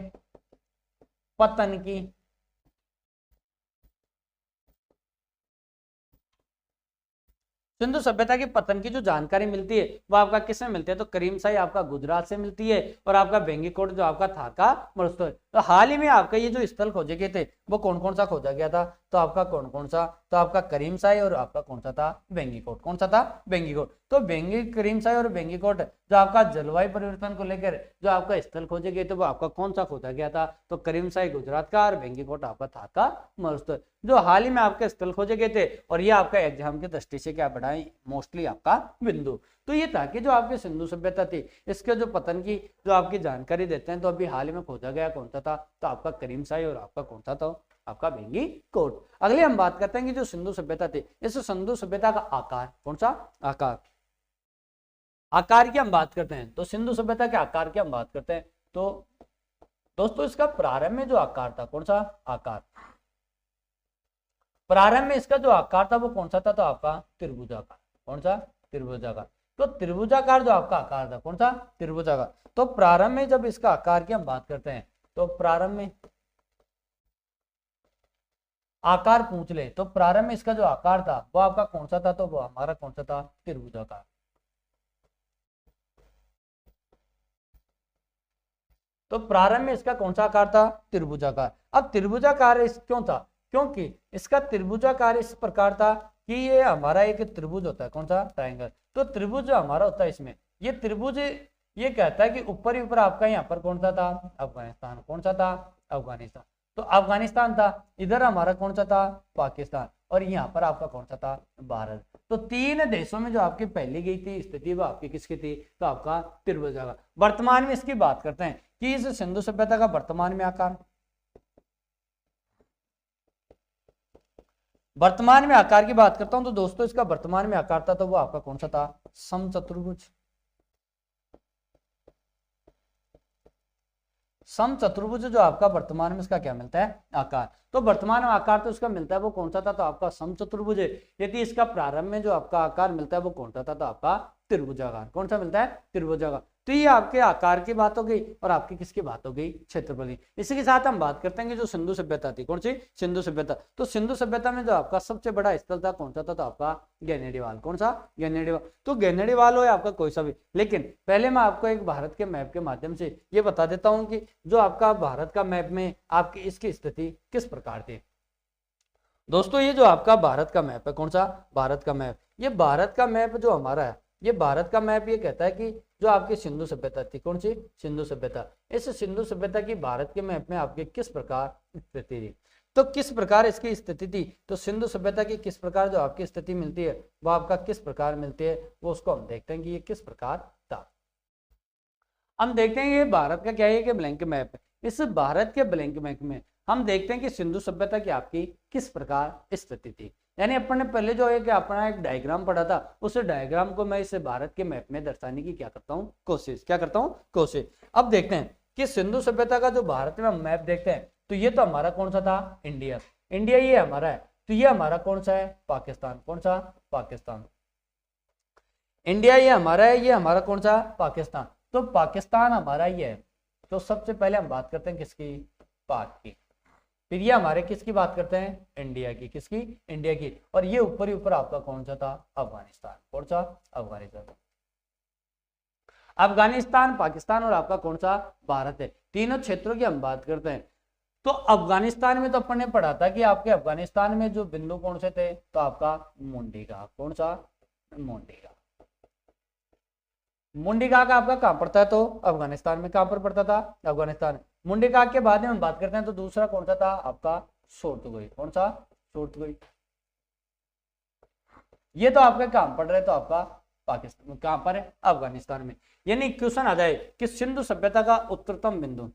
A: पतन की सिंधु सभ्यता के पतन की जो जानकारी मिलती है वो आपका किसमें मिलती है, तो करीम शाही आपका गुजरात से मिलती है और आपका बेंगीकोट जो आपका था का मरुस्थल। तो हाल ही में आपका ये जो स्थल खोजे गए थे वो कौन कौन सा खोजा गया था, तो आपका कौन कौन सा, तो आपका करीम शाही और आपका कौन सा था, बेंगीकोट। कौन सा था, बेंगीकोट। तो करीम शाही और बेंगीकोट जो आपका जलवायु परिवर्तन को लेकर जो आपका स्थल खोजे गए थे वो आपका कौन सा खोजा गया था, तो करीम शाही गुजरात का और बेंगीकोट आपका था का मरुस्थल, जो हाल ही में आपके स्थल खोजे गए थे। और ये आपका एग्जाम की दृष्टि से क्या बढ़ाए, मोस्टली आपका बिंदु। तो ये था कि जो आपकी सिंधु सभ्यता थी इसके जो पतन की जो आपकी जानकारी देते हैं, तो अभी हाल ही में खोजा गया कौन सा था, तो आपका करीम शाही और आपका कौन सा था, आपका बेंगीकोट। अगले हम बात करते हैं कि जो सिंधु सभ्यता थी, इस सिंधु सभ्यता का आकार, कौन सा आकार, आकार की हम बात करते हैं तो सिंधु सभ्यता के आकार की हम बात करते हैं तो दोस्तों इसका प्रारंभ में जो आकार था, कौन सा आकार, प्रारंभ में इसका जो आकार था वो कौन सा था, तो आपका त्रिभुजाकार। कौन सा, त्रिभुजाकार। तो त्रिभुजाकार जो आपका आकार था, कौन सा, त्रिभुजाकार। तो प्रारंभ में जब इसका आकार की हम बात करते हैं तो प्रारंभ में आकार पूछ ले तो प्रारंभ में इसका जो आकार था वो आपका कौन सा था, तो वो हमारा कौन सा था, त्रिभुजाकार। तो प्रारंभ में इसका कौन सा आकार था, त्रिभुजाकार। अब त्रिभुजाकार इस क्यों था, क्योंकि इसका त्रिभुजाकार इस प्रकार था कि ये हमारा एक त्रिभुज होता है, कौन सा, ट्रायंगल। तो त्रिभुज जो हमारा होता है इसमें ये त्रिभुज ये कहता है कि ऊपर ही ऊपर आपका यहाँ पर कौन सा था, अफगानिस्तान। कौन सा था, अफगानिस्तान। तो अफगानिस्तान था, इधर हमारा कौन सा था, पाकिस्तान, और यहाँ पर आपका कौन सा था, भारत। तो 3 देशों में जो आपकी पहली गई थी स्थिति वो आपकी किसकी थी, तो आपका त्रिभुजाकार। वर्तमान में इसकी बात करते हैं कि इस सिंधु सभ्यता का वर्तमान में आकार, वर्तमान में आकार की बात करता हूं तो दोस्तों इसका वर्तमान में आकार था तो वो आपका कौन सा था, समचतुर्भुज। समचतुर्भुज जो आपका वर्तमान में इसका क्या मिलता है, आकार। तो वर्तमान में आकार तो इसका मिलता है वो कौन सा था, तो आपका समचतुर्भुज है। यदि इसका प्रारंभ में जो आपका आकार मिलता है वो कौन सा था, तो आपका त्रिभुजाकार। कौन सा मिलता है, त्रिभुजाकार। तो ये आपके आकार की बात हो गई और आपकी किसकी बात हो गई, क्षेत्रफल की। इसी के साथ हम बात करते हैं कि जो सिंधु सभ्यता थी, कौन सी, सिंधु सभ्यता। तो सिंधु सभ्यता में जो आपका सबसे बड़ा स्थल था कौन सा था, तो आपका गैनेडीवाल। कौन सा, गैनेडीवाल। तो गैनेडीवाल हो आपका कोई सा भी, लेकिन पहले मैं आपको एक भारत के मैप के माध्यम से ये बता देता हूँ कि जो आपका भारत का मैप में आपकी इसकी स्थिति किस प्रकार थी। दोस्तों ये जो आपका भारत का मैप है, कौन सा, भारत का मैप। ये भारत का मैप जो हमारा है, ये भारत का मैप ये कहता है कि जो आपकी सिंधु सभ्यता थी, कौन सी, सिंधु सभ्यता। इस सिंधु सभ्यता की भारत के मैप में आपकी किस प्रकार स्थिति थी, तो किस प्रकार इसकी स्थिति थी, तो सिंधु सभ्यता की किस प्रकार जो आपकी स्थिति मिलती है वो आपका किस प्रकार मिलती है, वो उसको हम देखते हैं कि ये किस प्रकार था। हम देखते हैं ये भारत का क्या है कि ब्लैंक मैप है। इस भारत के ब्लैंक में हम देखते हैं कि सिंधु सभ्यता की आपकी किस प्रकार स्थिति थी। यानी अपन ने पहले जो है कि अपना एक डायग्राम पढ़ा था, उस डायग्राम को मैं इस भारत के मैप में दर्शाने की क्या करता हूँ कोशिश। अब देखते हैं कि सिंधु सभ्यता का जो भारत में मैप देखते हैं, तो ये तो हमारा कौन सा था, इंडिया ये हमारा है। तो ये हमारा कौन सा है, पाकिस्तान। कौन सा, पाकिस्तान। इंडिया ये हमारा है, ये हमारा कौन सा, पाकिस्तान। तो पाकिस्तान हमारा ये है। तो सबसे पहले हम बात करते हैं किसकी, पाक की। फिर ये हमारे किसकी बात करते हैं, इंडिया की। किसकी, इंडिया की। और ये ऊपर ही ऊपर आपका कौन सा था, अफगानिस्तान। कौन सा, अफगानिस्तान। अफगानिस्तान, पाकिस्तान और आपका कौन सा, भारत है। तीनों क्षेत्रों की हम बात करते हैं। तो अफगानिस्तान में तो अपन ने पढ़ा था कि आपके अफगानिस्तान में जो बिंदु कौन से थे, तो आपका मुंडिका। कौन सा, मुंडिका। मुंडिका का आपका कहां पड़ता है, तो अफगानिस्तान में। कहां पर पड़ता था, अफगानिस्तान। मुंडिका के बाद में हम बात करते हैं तो दूसरा कौन सा था आपका, सोर्तगोई। कौन सा, सोर्तगोई। ये तो आपका कहां पड़ रहा है, तो आपका पाकिस्तान कहां पर है, अफगानिस्तान में। यानी क्वेश्चन आ जाए कि सिंधु सभ्यता का उत्तरतम बिंदु,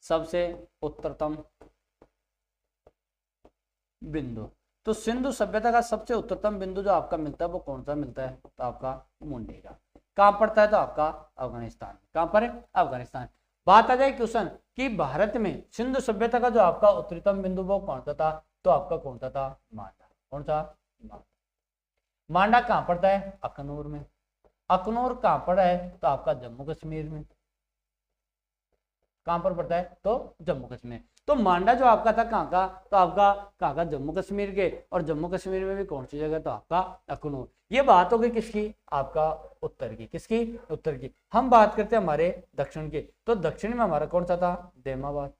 A: सबसे उत्तरतम बिंदु, तो सिंधु सभ्यता का सबसे उत्तरतम बिंदु जो आपका मिलता है वो कौन सा मिलता है, तो आपका मुंडिका। कहां पड़ता है, तो आपका अफगानिस्तान। कहां पर है, अफगानिस्तान। बात आ जाए क्वेश्चन कि भारत में सिंधु सभ्यता का जो आपका उत्तरतम बिंदु वो कौन सा था, तो आपका कौन सा था, मांडा। कौन सा, मांडा। मांडा कहां पड़ता है, अखनूर में। अखनूर कहां पड़ा है, तो आपका जम्मू कश्मीर में। कहां पर पड़ता है, तो जम्मू कश्मीर। तो मांडा जो आपका था कहां का, तो आपका कहां का, जम्मू कश्मीर के। और जम्मू कश्मीर में भी कौन सी जगह, तो आपका अखनूर। ये बात हो गई किसकी, आपका उत्तर की। किसकी, उत्तर की। हम बात करते हैं हमारे दक्षिण की। तो दक्षिण में हमारा कौन सा था, देमाबाद।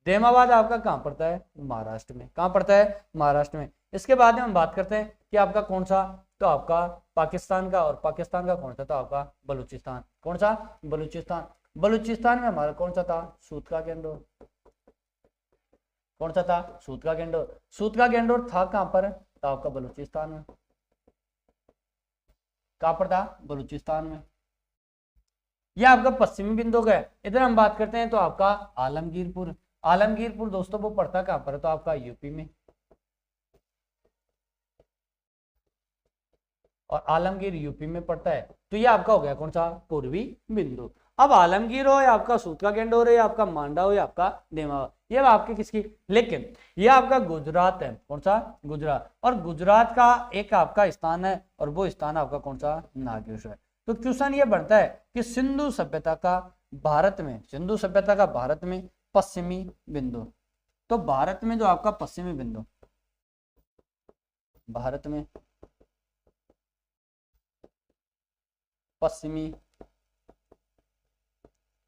A: देमाबाद आपका कहां पड़ता है, महाराष्ट्र में। कहां पड़ता है, महाराष्ट्र में। इसके बाद में हम बात करते हैं कि आपका कौन सा, तो आपका पाकिस्तान का। और पाकिस्तान का कौन सा था, आपका बलूचिस्तान। कौन सा, बलूचिस्तान। बलूचिस्तान में हमारा कौन सा था, सूत का गेंडोर। कौन सा था, सूत का गेंडोर। सूत का गेंडोर था कहां पर, तो आपका बलूचिस्तान में। कहां पर था, बलूचिस्तान में। यह आपका पश्चिमी बिंदु है। इधर हम बात करते हैं तो आपका आलमगीरपुर। आलमगीरपुर दोस्तों वो पड़ता कहां पर है, तो आपका यूपी में। और आलमगीर यूपी में पड़ता है। तो ये आपका हो गया कौन सा, पूर्वी बिंदु। अब आलमगीर हो या आपका सूतका गेंडोर हो या आपका मांडा हो या आपका देमाबाद, ये आपके किसकी, लेकिन ये आपका गुजरात है। कौन सा, गुजरात। और गुजरात का एक आपका स्थान है, और वो स्थान आपका कौन सा, नागेश्वर। तो क्वेश्चन ये बढ़ता है कि सिंधु सभ्यता का भारत में, सिंधु सभ्यता का भारत में पश्चिमी बिंदु। तो भारत में जो आपका पश्चिमी बिंदु, भारत में पश्चिमी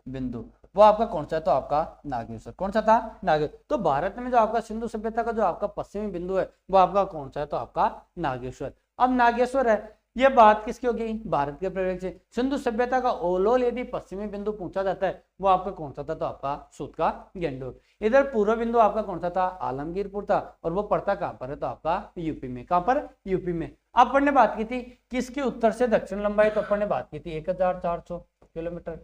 A: बिंदु वो आपका कौन सा है, तो आपका नागेश्वर। कौन सा था, नागेश्वर। तो भारत में जो आपका सिंधु सभ्यता का जो आपका पश्चिमी बिंदु है वो आपका कौन सा है, तो आपका नागेश्वर। अब नागेश्वर है, ये बात किसकी होगी, भारत के प्रवेश से। सिंधु सभ्यता का ओलोल यदि पश्चिमी बिंदु पूछा जाता है वो आपका कौन सा था, तो आपका सूतका गेंडोर। इधर पूर्व बिंदु आपका कौन सा था, आलमगीरपुर था। और वो पड़ता कहां पर है, तो आपका यूपी में। कहां पर, यूपी में। अब अपन ने बात की थी किसकी उत्तर से दक्षिण लंबाई, तो अपन ने बात की थी 1400 किलोमीटर।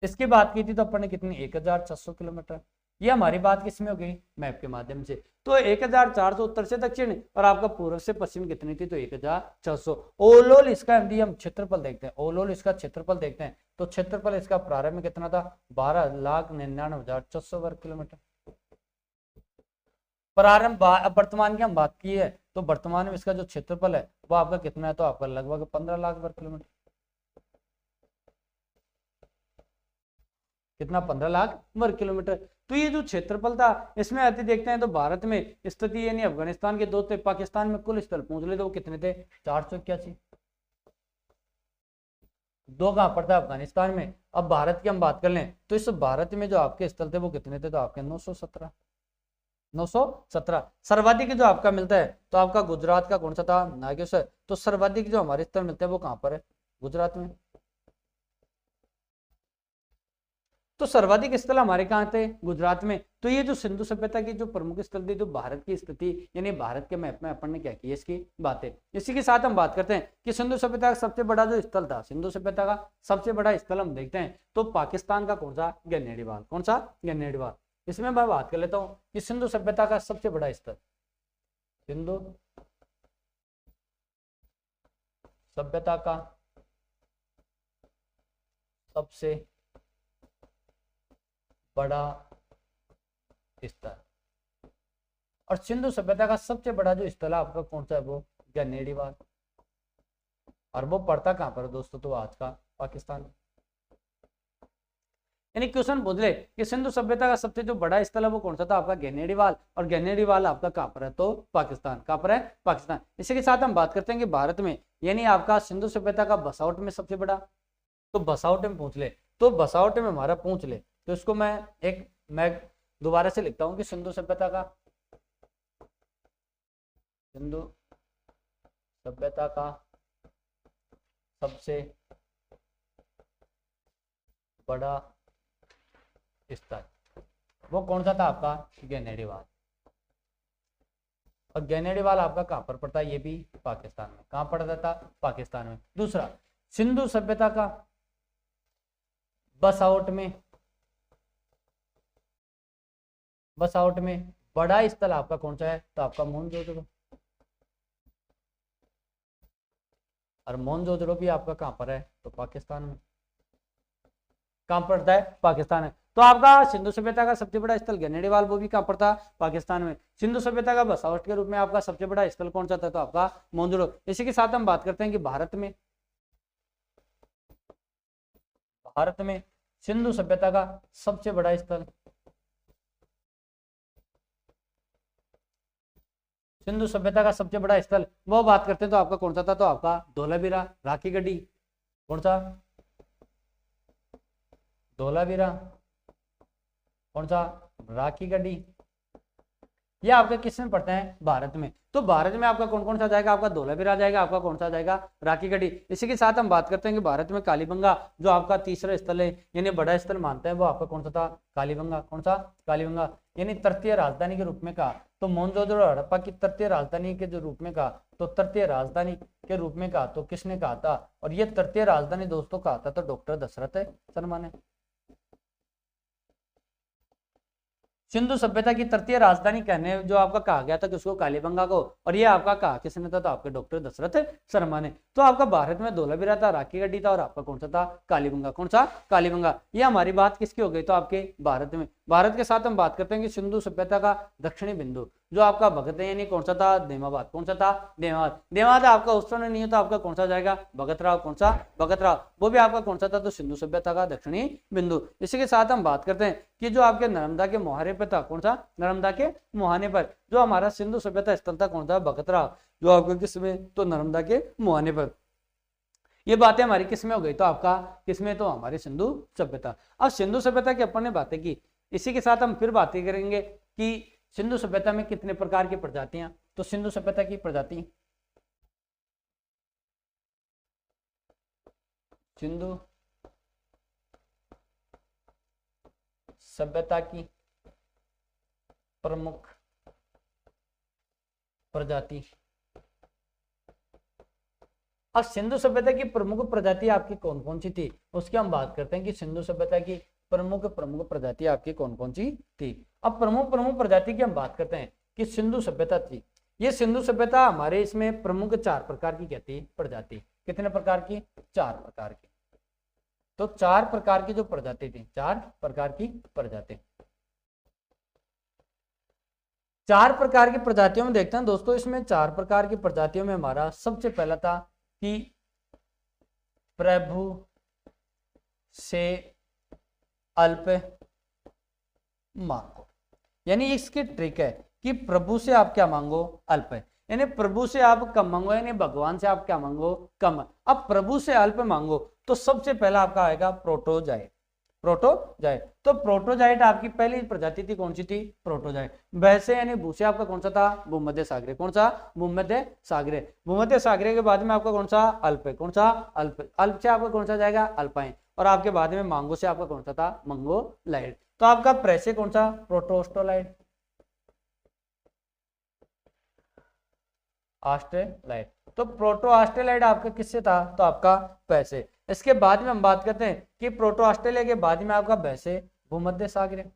A: इसकी बात की थी तो अपन ने कितनी, 1400 किलोमीटर। ये हमारी बात किसमें हो गई, मैप के माध्यम से। तो 1400 उत्तर से दक्षिण और आपका पूर्व से पश्चिम कितनी थी, तो 1600। ओलोल इसका यदि हम क्षेत्रफल देखते हैं, ओलोल इसका क्षेत्रफल देखते हैं तो क्षेत्रफल इसका प्रारंभ में कितना था, 12,99,400 वर्ग किलोमीटर प्रारंभ। वर्तमान की हम बात की है तो वर्तमान में इसका जो क्षेत्रफल है वो आपका कितना है, तो आपका लगभग 15 लाख वर्ग किलोमीटर। कितना, 15 लाख वर्ग किलोमीटर। तो ये जो क्षेत्रफल था इसमें आते देखते हैं तो भारत में स्थिति यानी अफगानिस्तान के 2 थे, पाकिस्तान में कुल स्थल पूछ ले तो वो कितने थे, 481। 2 कहां पर था, अफगानिस्तान में। अब भारत की हम बात कर लें तो इस भारत में जो आपके स्थल थे वो कितने थे, तो आपके 917। 917 सर्वाधिक जो आपका मिलता है तो आपका गुजरात का कौन सा था, नागेश्वर। तो सर्वाधिक जो हमारे स्थल मिलते हैं वो कहां पर है, गुजरात में। तो सर्वाधिक स्थल हमारे कहाँ थे? गुजरात में। तो ये जो सिंधु सभ्यता की जो प्रमुख स्थल थी, जो भारत की स्थिति यानी भारत के मैप में अपन ने क्या की है इसकी बातें। इसी के साथ हम बात करते हैं कि सिंधु सभ्यता का सबसे बड़ा जो स्थल था, सिंधु सभ्यता का सबसे बड़ा स्थल हम देखते हैं तो पाकिस्तान का कौन सा? गन्नेडीवाल। कौन सा? गन्नेडीवाल। इसमें मैं बात कर लेता हूँ कि सिंधु सभ्यता का सबसे बड़ा स्थल, सिंधु सभ्यता का सबसे बड़ा स्थल, और सिंधु सभ्यता का सबसे बड़ा जो स्थल है आपका कौन सा है? वो गन्नेडीवाल। और वो पड़ता कहां पर दोस्तों? तो आज का पाकिस्तान। यानी क्वेश्चन बोले कि सिंधु सभ्यता का सबसे जो बड़ा स्थल है वो कौन सा था? आपका गन्नेडीवाल। और गन्नेडीवाल आपका कहां पर है? तो पाकिस्तान। कहां पर है? पाकिस्तान। इसी के साथ हम बात करते हैं कि भारत में यानी आपका सिंधु सभ्यता का बसावट में सबसे बड़ा, तो बसावट में पूछ ले तो बसावट में हमारा पूछ ले तो इसको मैं दोबारा से लिखता हूं कि सिंधु सभ्यता का सबसे बड़ा स्थल वो कौन सा था? आपका गन्नेडीवाल। और गन्नेडीवाल आपका कहां पर पड़ता है? ये भी पाकिस्तान में। कहां पड़ता था? पाकिस्तान में। दूसरा, सिंधु सभ्यता का बसावट में बड़ा स्थल आपका कौन सा है? तो आपका मोहनजोदड़ो। और मोहनजोदड़ो भी आपका कहां पर है? तो पाकिस्तान में। कहां पड़ता है? पाकिस्तान है। तो आपका सिंधु सभ्यता का सबसे बड़ा स्थल गन्नेडीवाल, वो भी कहां पड़ता? पाकिस्तान में। सिंधु सभ्यता का बसावट के रूप में आपका सबसे बड़ा स्थल कौन सा था? तो आपका मोहनजोदड़ो। इसी के साथ हम बात करते हैं कि भारत में सिंधु सभ्यता का सबसे बड़ा स्थल, सिंधु सभ्यता का सबसे बड़ा स्थल वो बात करते हैं तो आपका कौन सा था? तो आपका धोलावीरा, राखी गढ़ी। कौन सा? धोलावीरा। कौन सा? राखी गढ़ी। ये आपका किस में पड़ता है? भारत में। तो भारत में आपका कौन कौन सा जाएगा? आपका धोलावीरा जाएगा, आपका कौन सा जाएगा? राखी गढ़ी। इसी के साथ हम बात करते हैं कि भारत में कालीबंगा जो आपका तीसरा स्थल है यानी बड़ा स्थल मानते हैं वो आपका कौन सा था? कालीबंगा। कौन सा? कालीबंगा। यानी तृतीय राजधानी के रूप में कहा तो मोहनजोदड़ो और हड़प्पा की तृतीय राजधानी के जो रूप में कहा तो तृतीय राजधानी के रूप में कहा तो किसने कहा था? और ये तृतीय राजधानी दोस्तों कहा था तो डॉक्टर दशरथ शर्मा ने। सिंधु सभ्यता की तृतीय राजधानी कहने जो आपका कहा गया था किसको? कालीबंगा को। और ये आपका कहा किसने था? तो आपके डॉक्टर दशरथ शर्मा ने। तो आपका भारत में धोलावीरा था, राखी गढ़ी था और आपका कौन सा था? कालीबंगा। कौन सा? कालीबंगा। ये हमारी बात किसकी हो गई? तो आपके भारत में। भारत के साथ हम बात करते हैं कि सिंधु सभ्यता का दक्षिणी बिंदु जो आपका भगत है यानी कौन सा था? देमाबाद। कौन सा था? देमाबाद। देमाबाद आपका उस समय नहीं होता, आपका कौन सा जाएगा? भगत राव। कौन सा? भगत राव। वो भी आपका कौन सा था? तो सिंधु सभ्यता का दक्षिणी बिंदु। इसी के साथ हम बात करते हैं कि जो आपके नर्मदा के मुहाने पर था, कौन सा? नर्मदा के मुहाने पर जो हमारा सिंधु सभ्यता स्थल था कौन सा? भगत राव। जो आपका किसमें? तो नर्मदा के मुहाने पर। ये बातें हमारी किसमें हो गई? तो आपका किसमें? तो हमारी सिंधु सभ्यता। अब सिंधु सभ्यता की अपन ने बातें की। इसी के साथ हम फिर बातें करेंगे कि सिंधु सभ्यता में कितने प्रकार की प्रजातियां। तो सिंधु सभ्यता की प्रजाति, सिंधु सभ्यता की प्रमुख प्रजाति। अब सिंधु सभ्यता की प्रमुख प्रजाति आपकी कौन कौन सी थी उसकी हम बात करते हैं कि सिंधु सभ्यता की प्रमुख प्रजाति आपकी कौन कौन सी थी। अब प्रमुख प्रजाति की हम बात करते हैं कि सिंधु सभ्यता थी। ये सिंधु सभ्यता हमारे इसमें प्रमुख 4 प्रकार की कहती है प्रजाति। कितने प्रकार की? 4 प्रकार की। तो 4 प्रकार की जो प्रजाति थी, 4 प्रकार की प्रजाति। 4 प्रकार की प्रजातियों में देखते हैं दोस्तों। इसमें 4 प्रकार की प्रजातियों में हमारा सबसे पहला था कि प्रभु से अल्प मांगो। यानी इसकी ट्रिक है कि प्रभु से आप क्या मांगो? अल्प। यानी प्रभु से आप कम मांगो, यानी भगवान से आप क्या मांगो? कम। अब प्रभु से अल्प मांगो तो सबसे पहला आपका आएगा प्रोटोजाइट। प्रोटोजाइट। तो प्रोटोजाइट आपकी पहली प्रजाति थी, कौन सी थी? प्रोटोजाइट। वैसे यानी भूसे आपका कौन सा था? भूमध्य सागरीय। कौन सा? भूमध्य सागरीय। भूमध्य सागरीय के बाद में आपका कौन सा? अल्प। कौन सा? अल्प। अल्प से आपका कौन सा जाएगा? अल्पाइन। और आपके बाद में मांगो से आपका कौन सा था, मंगोलाइड। तो आपका प्रेसे कौन सा, प्रोटोस्टोलाइड, ऑस्ट्रेलाइड। तो प्रोटो ऑस्ट्रेलाइड आपका किससे था, तो आपका पैसे। इसके बाद में हम बात करते हैं कि प्रोटो ऑस्ट्रेलिया के बाद में आपका वैसे भूमध्य सागरीय,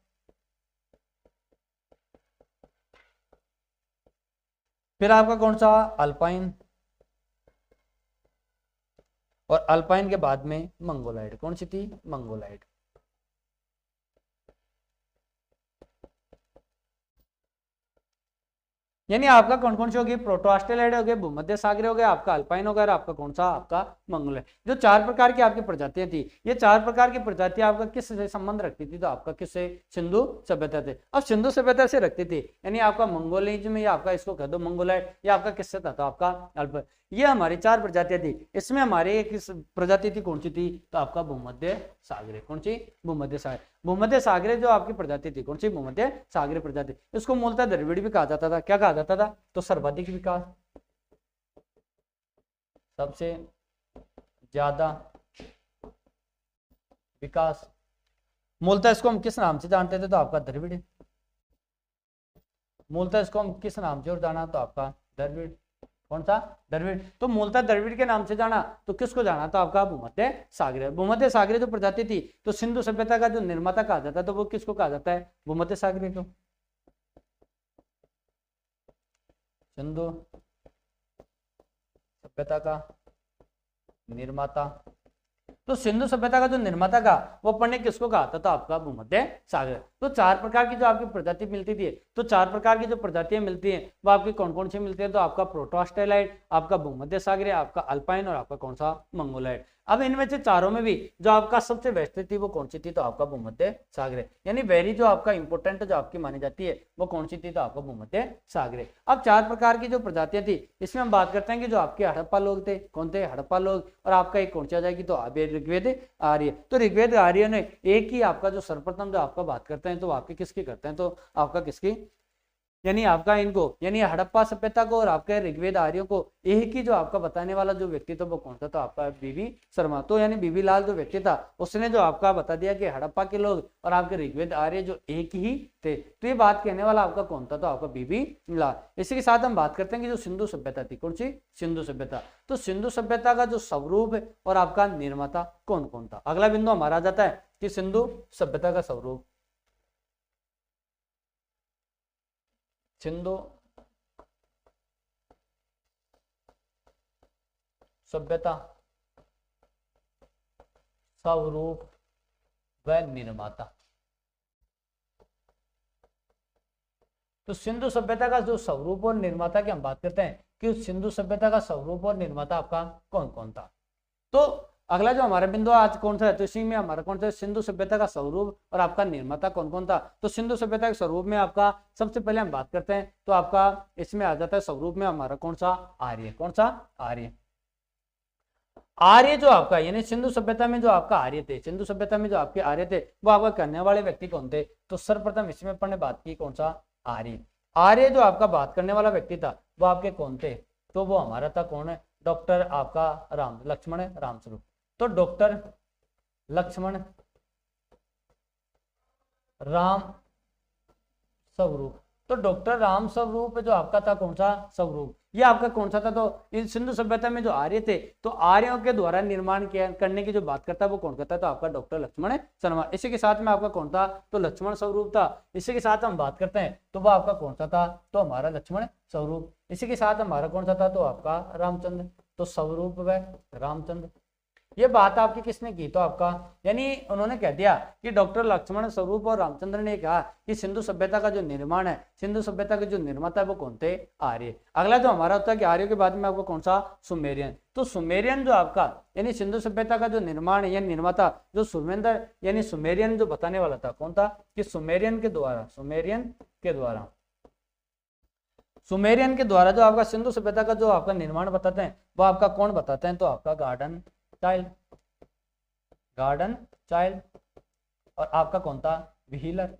A: फिर आपका कौन सा, अल्पाइन, और अल्पाइन के बाद में मंगोलाइड। कौन सी थी, मंगोलाइड। यानी आपका कौन कौन से हो गए, प्रोटो ऑस्ट्रेलाइड हो गए, भूमध्य सागरीय हो गया, आपका अल्पाइन हो गया, और आपका कौन सा, आपका मंगोलाइड। जो 4 प्रकार की आपकी प्रजातियां थी, ये 4 प्रकार की प्रजातियां आपका किससे संबंध रखती थी, तो आपका किससे, सिंधु सभ्यता से। अब सिंधु सभ्यता से रखती थी, यानी आपका मंगोलिज्म या आपका इसको कह दो मंगोलाइड, या आपका किससे था, तो आपका अल्प। ये हमारी 4 प्रजातियां थी। इसमें हमारी एक प्रजाति थी, कौन सी थी, तो आपका भूमध्य सागरीय। कौन सी, भूमध्य सागरीय। भूमध्य सागरीय जो आपकी प्रजाति थी, कौन सी, भूमध्य सागरीय प्रजाति। इसको मूलतः द्रविड़ भी कहा जाता था। क्या कहा जाता था, तो सर्वाधिक विकास, सबसे ज्यादा विकास। मूलतः इसको हम किस नाम से जानते थे, तो आपका द्रविड़। मूलतः इसको हम किस नाम से और जाना, तो आपका द्रविड़। कौन सा, द्रविड़। तो मूलतः द्रविड़ के नाम से जाना, तो किसको जाना, तो आपका भूमध्य सागरीय। भूमध्य सागरीय जो प्रजाति थी, तो सिंधु सभ्यता का जो निर्माता कहा जाता है, तो वो किसको कहा जाता है, भूमध्य सागरीय को। सिंधु सभ्यता का निर्माता। तो सिंधु सभ्यता का जो निर्माता का, वो अपन ने किसको कहा था, तो आपका भूमध्य सागरीय। तो 4 प्रकार की जो आपकी प्रजाति मिलती थी, तो 4 प्रकार की जो प्रजातियां मिलती हैं, वो आपकी कौन कौन सी मिलती है, तो आपका प्रोटो ऑस्ट्रेलाइड, आपका भूमध्य सागरीय, आपका अल्पाइन, और आपका कौन सा, मंगोलाइड। अब इनमें से चारों में भी जो आपका सबसे बेस्ट थी, वो कौन सी थी, तो आपका भूमध्य सागरीय। यानी वेरी जो आपका इंपोर्टेंट जो आपकी मानी जाती है, वो कौन सी थी, तो आपका भूमध्य सागरीय। अब 4 प्रकार की जो प्रजातियां थी, इसमें हम बात करते हैं कि जो आपके हड़प्पा लोग थे, कौन थे, हड़प्पा लोग। और आपका एक कौन सी आ जाएगी, तो ऋग्वेद आर्य। तो ऋग्वेद आर्य ने एक ही आपका जो सर्वप्रथम जो आपका बात करते हैं, तो आपके किसकी करते हैं, तो आपका किसकी, यानी आपका इनको, यानी हड़प्पा सभ्यता को और आपके ऋग्वेद आर्यों को एक ही जो आपका बताने वाला जो व्यक्ति था, वो कौन सा, तो आपका बीबी शर्मा। तो यानी बीबी लाल जो व्यक्ति था, उसने जो आपका बता दिया कि हड़प्पा के लोग और आपके ऋग्वेद आर्य जो एक ही थे। तो ये बात कहने वाला आपका कौन था, तो आपका बीबी लाल। इसी के साथ हम बात करते हैं कि जो सिंधु सभ्यता थी, कौन सी, सिंधु सभ्यता। तो सिंधु सभ्यता का जो स्वरूप है और आपका निर्माता कौन कौन था। अगला बिंदु हमारा आ जाता है कि सिंधु सभ्यता का स्वरूप, सिंधु सभ्यता, स्वरूप व निर्माता। तो सिंधु सभ्यता का जो स्वरूप और निर्माता की हम बात करते हैं कि सिंधु सभ्यता का स्वरूप और निर्माता आपका कौन कौन था। तो अगला जो हमारा बिंदु आज कौन सा है, तो इसी में हमारा कौन सा, सिंधु सभ्यता का स्वरूप और आपका निर्माता कौन कौन था। तो सिंधु सभ्यता के स्वरूप में आपका सबसे पहले हम बात करते हैं, तो आपका इसमें आ जाता है स्वरूप में हमारा कौन सा, आर्य। कौन सा, आर्य। आर्य जो आपका, यानी सिंधु सभ्यता में जो आपका आर्य थे, सिंधु सभ्यता में जो आपके आर्य थे, वो आपका करने वाले व्यक्ति कौन थे। तो सर्वप्रथम इसमें अपन ने बात की कौन सा, आर्य। आर्य जो आपका बात करने वाला व्यक्ति था, वो आपके कौन थे, तो वो हमारा था कौन है, डॉक्टर आपका लक्ष्मण रामस्वरूप। तो डॉक्टर लक्ष्मण राम स्वरूप। तो डॉक्टर राम स्वरूप जो आपका था कौन सा, स्वरूप। ये आपका कौन सा था, तो इन सिंधु सभ्यता में जो आर्य थे, तो आर्यों के द्वारा निर्माण किया करने की जो बात करता है, वो कौन करता है, तो आपका डॉक्टर लक्ष्मण शर्मा। इसी के साथ में आपका कौन था, तो लक्ष्मण स्वरूप था। इसी के साथ हम बात करते हैं, तो वह आपका कौन सा था, तो हमारा लक्ष्मण स्वरूप। इसी के साथ हमारा कौन सा था, तो आपका रामचंद्र। तो स्वरूप व रामचंद्र, ये बात आपकी किसने की, तो आपका, यानी उन्होंने कह दिया कि डॉक्टर लक्ष्मण स्वरूप और रामचंद्र ने कहा कि सिंधु सभ्यता का जो निर्माण है, सिंधु सभ्यता के जो निर्माता है, वो कौन थे, आर्य। अगला जो हमारा होता है कि आर्य के बाद में आपको कौन सा, सुमेरियन। तो सुमेरियन जो आपका, यानी सिंधु सभ्यता का जो निर्माण है या निर्माता, जो सुमेंद्र यानी सुमेरियन जो बताने वाला था, कौन था, कि सुमेरियन के द्वारा, सुमेरियन के द्वारा, सुमेरियन के द्वारा जो आपका सिंधु सभ्यता का जो आपका निर्माण बताते हैं, वो आपका कौन बताते हैं, तो आपका गार्डन चाइल्ड, गार्डन चाइल्ड। और आपका कौन था, व्हीलर,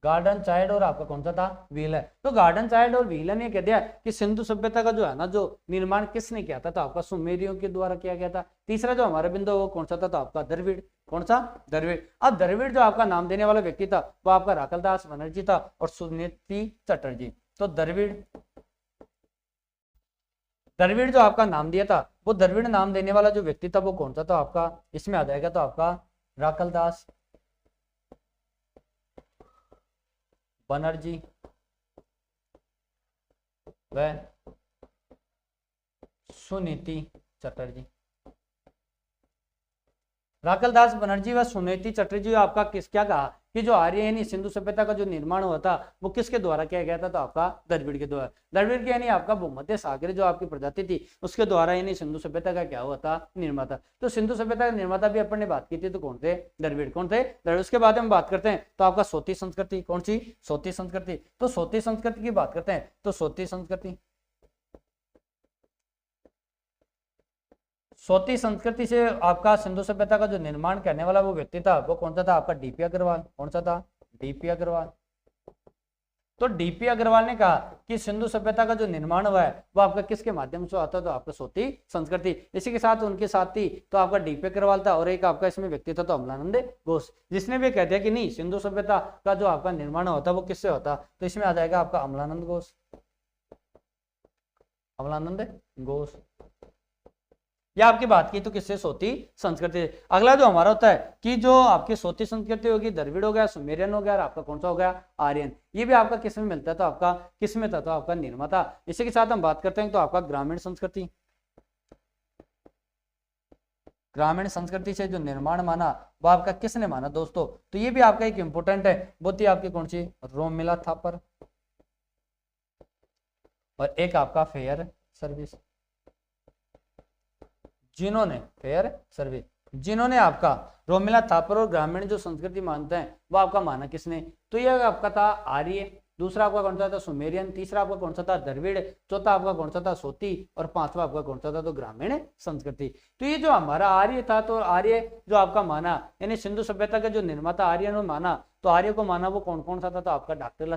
A: गार्डन चाइल्ड और आपका कौन सा था, व्हीलर। तो गार्डन चाइल्ड और व्हीलर ने कह दिया कि सिंधु सभ्यता का जो है ना जो निर्माण किसने किया था, तो आपका सुमेरियों के द्वारा किया गया था। तीसरा जो हमारा बिंदु वो कौन सा था, तो आपका द्रविड़। कौन सा, द्रविड़। अब द्रविड़ जो आपका नाम देने वाला व्यक्ति था वो आपका राकलदास बनर्जी था और सुनीति चटर्जी। तो द्रविड़ जो आपका नाम दिया था वो द्रविड़ नाम देने वाला जो व्यक्ति था वो कौन सा था, आपका इसमें आ जाएगा तो आपका राकलदास बनर्जी व सुनीति चटर्जी। राकलदास बनर्जी व सुनीति चटर्जी आपका क्या कहा कि जो आर्य यानी सिंधु सभ्यता का जो निर्माण हुआ था वो किसके द्वारा किया गया था, तो आपका द्रविड़ के द्वारा। द्रविड़ के यानी आपका भूमध्य सागरीय जो आपकी प्रजाति थी उसके द्वारा यानी सिंधु सभ्यता का क्या हुआ था, निर्माता। तो सिंधु सभ्यता का निर्माता भी अपन ने बात की थी, तो कौन थे, द्रविड़। कौन थे, द्रविड़। उसके बाद हम बात करते हैं तो आपका सोती संस्कृति। कौन सी, सोती संस्कृति। तो सोती संस्कृति की बात करते हैं तो सोती संस्कृति से आपका सिंधु सभ्यता का जो निर्माण करने वाला वो व्यक्ति था वो कौन सा था, आपका डीपी अग्रवाल। कौन सा था, डीपी अग्रवाल। तो डीपी अग्रवाल ने कहा कि सिंधु सभ्यता का जो निर्माण हुआ है वो आपका किसके माध्यम से आता, तो आपका सोती संस्कृति। इसी के साथ उनके साथ थी तो आपका डीपी अग्रवाल था और एक आपका इसमें व्यक्ति था तो अमलानंद घोष, जिसने भी कह दिया कि नहीं सिंधु सभ्यता का जो आपका निर्माण होता वो किससे होता, तो इसमें आ जाएगा आपका अमलानंद घोष। अमलानंद घोष। या आपकी बात की तो किससे, सोती संस्कृति। अगला जो हमारा होता है कि जो आपकी सोती संस्कृति होगी, द्रविड़ हो गया, सुमेरियन हो गया और आपका कौन सा हो गया, आर्यन। ये भी आपका किस में मिलता है, तो आपका किस में था, तो आपका निर्माता। इसी के साथ हम बात करते हैं तो आपका ग्रामीण संस्कृति। ग्रामीण संस्कृति से जो निर्माण माना वो आपका किसने माना दोस्तों, तो ये भी आपका एक इंपोर्टेंट है, वो थी आपकी कौन सी, रोमिला थापर और एक आपका फेयर सर्विस। जिन्होंने आपका रोमिला थापर और ग्रामीण जो संस्कृति मानते हैं वो आपका माना किसने, तो ये आपका था आर्य। दूसरा आपका कौन सा था, सुमेरियन। तीसरा आपका कौन सा था, द्रविड़। चौथा आपका कौन सा था, सोती। और पांचवा आपका कौन सा था, तो ग्रामीण संस्कृति। तो ये जो हमारा आर्य था, तो आर्य जो आपका माना यानी सिंधु सभ्यता का जो निर्माता आर्य ने माना, तो आर्य को माना वो कौन कौन सा था, तो आपका डॉक्टर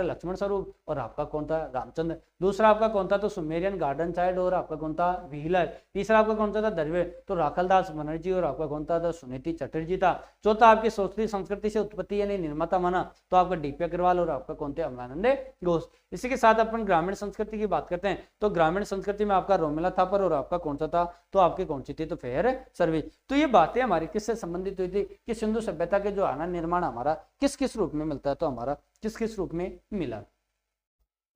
A: लक्ष्मण स्वरूप और आपका कौन था, रामचंद्र। दूसरा आपका कौन था, तो सुमेरियन गार्डन चाइल्ड और आपका कौन था, व्हीलर। तीसरा आपका कौन सा था, द्रविड़। तो राकलदास बनर्जी और आपका कौन था, सुनीति चटर्जी था। चौथा आपकी सोती संस्कृति से उत्पत्ति यानी निर्माता माना तो आपका डीपी अग्रवाल और आपका कौन थे, अमलानंद घोष। इसी के साथ अपन ग्रामीण संस्कृति की बात करते हैं तो ग्रामीण संस्कृति में आपका रोमिला थापर और आपका कौन सा था, तो आपकी कौन सी थी, तो फेयर सर्विस। तो ये बातें हमारी किससे संबंधित हुई थी कि सिंधु सभ्यता के जो आना निर्माण हमारा किस किस रूप में मिलता है, तो हमारा किस किस रूप में मिला।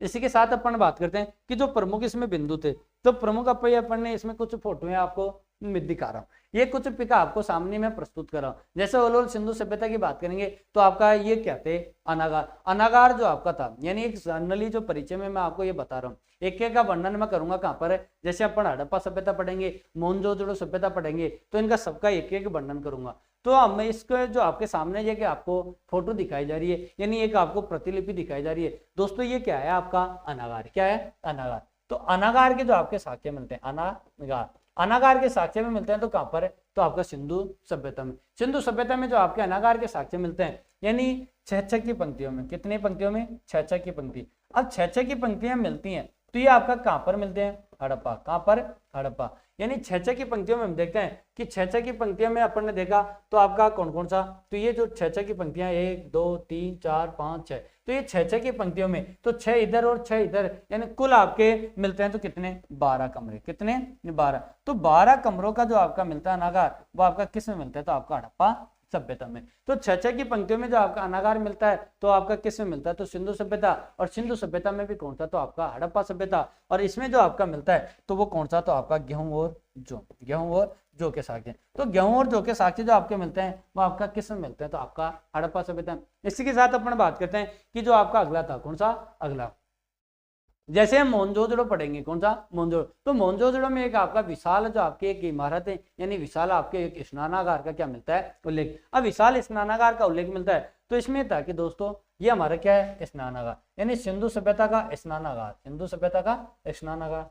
A: इसी के साथ अपन बात करते हैं कि जो प्रमुख इसमें बिंदु थे, तो प्रमुख अपन ने इसमें कुछ फोटो आपको दिखा रहा हूँ, ये कुछ पिक आपको सामने में प्रस्तुत कर रहा हूँ। जैसे ओवरऑल सिंधु सभ्यता की बात करेंगे तो आपका ये क्या थे, अनागार जो आपका था, यानी एक जनरली जो परिचय में मैं आपको ये बता रहा हूँ, एक एक का वर्णन मैं करूंगा कहाँ पर है। जैसे अपन हड़प्पा सभ्यता पढ़ेंगे, मोहनजोदड़ो सभ्यता पढ़ेंगे, तो इनका सबका एक एक वर्णन करूंगा। तो हम इसको जो आपके सामने ये कि आपको फोटो दिखाई जा रही है, यानी एक आपको प्रतिलिपि दिखाई जा रही है दोस्तों, ये क्या है आपका अनागार। क्या है, अनागार। तो अनागार के जो आपके साक्ष्य मिलते हैं, अनागार के साक्ष्य में मिलते हैं तो कहां पर है, तो आपका सिंधु सभ्यता में। सिंधु सभ्यता में जो आपके अनागार के साक्ष्य मिलते हैं यानी 6-6 की पंक्तियों में, कितने पंक्तियों में, 6-6 की पंक्ति। अब 6-6 की पंक्तियां मिलती हैं तो ये आपका कहां पर मिलते हैं, हड़प्पा। कहां पर, हड़प्पा। यानी 6-6 की पंक्तियों में हम देखते हैं कि 6-6 की पंक्तियों में अपन ने देखा तो आपका कौन कौन सा, तो ये जो 6-6 की पंक्तियां 1 2 3 4 5 6, तो ये 6-6 की पंक्तियों में तो 6 इधर और 6 इधर, यानी कुल आपके मिलते हैं तो कितने, 12 कमरे। कितने, 12। तो 12 कमरों का जो आपका मिलता है अनागार वो आपका किस में मिलता है, तो आपका हड़प्पा सभ्यता में। तो 6-6 की पंक्तियों में जो आपका अनागार मिलता है तो आपका किस में मिलता है, तो सिंधु सभ्यता। और सिंधु सभ्यता में भी कौन सा, तो आपका हड़प्पा सभ्यता। और इसमें जो आपका मिलता है तो वो कौन सा, तो आपका गेहूं और जौ के साक्ष्य। तो गेहूं और जौ के साक्ष्य जो आपके मिलते हैं वो आपका किस में मिलते हैं, तो आपका हड़प्पा सभ्यता। इसी के साथ अपन बात करते हैं कि जो आपका अगला था, कौन सा, अगला जैसे हम मोहनजोदड़ो पढ़ेंगे, कौन सा, मोहनजोदड़ो। तो मोहनजोदड़ो में एक आपका विशाल जो आपकी एक इमारत है, यानी विशाल आपके एक स्नानागार का क्या मिलता है, उल्लेख। अब विशाल स्नानागार का उल्लेख मिलता है तो इसमें था कि दोस्तों ये हमारा क्या है, स्नानागार, यानी सिंधु सभ्यता का स्नानागार, सिंधु सभ्यता का स्नानागार।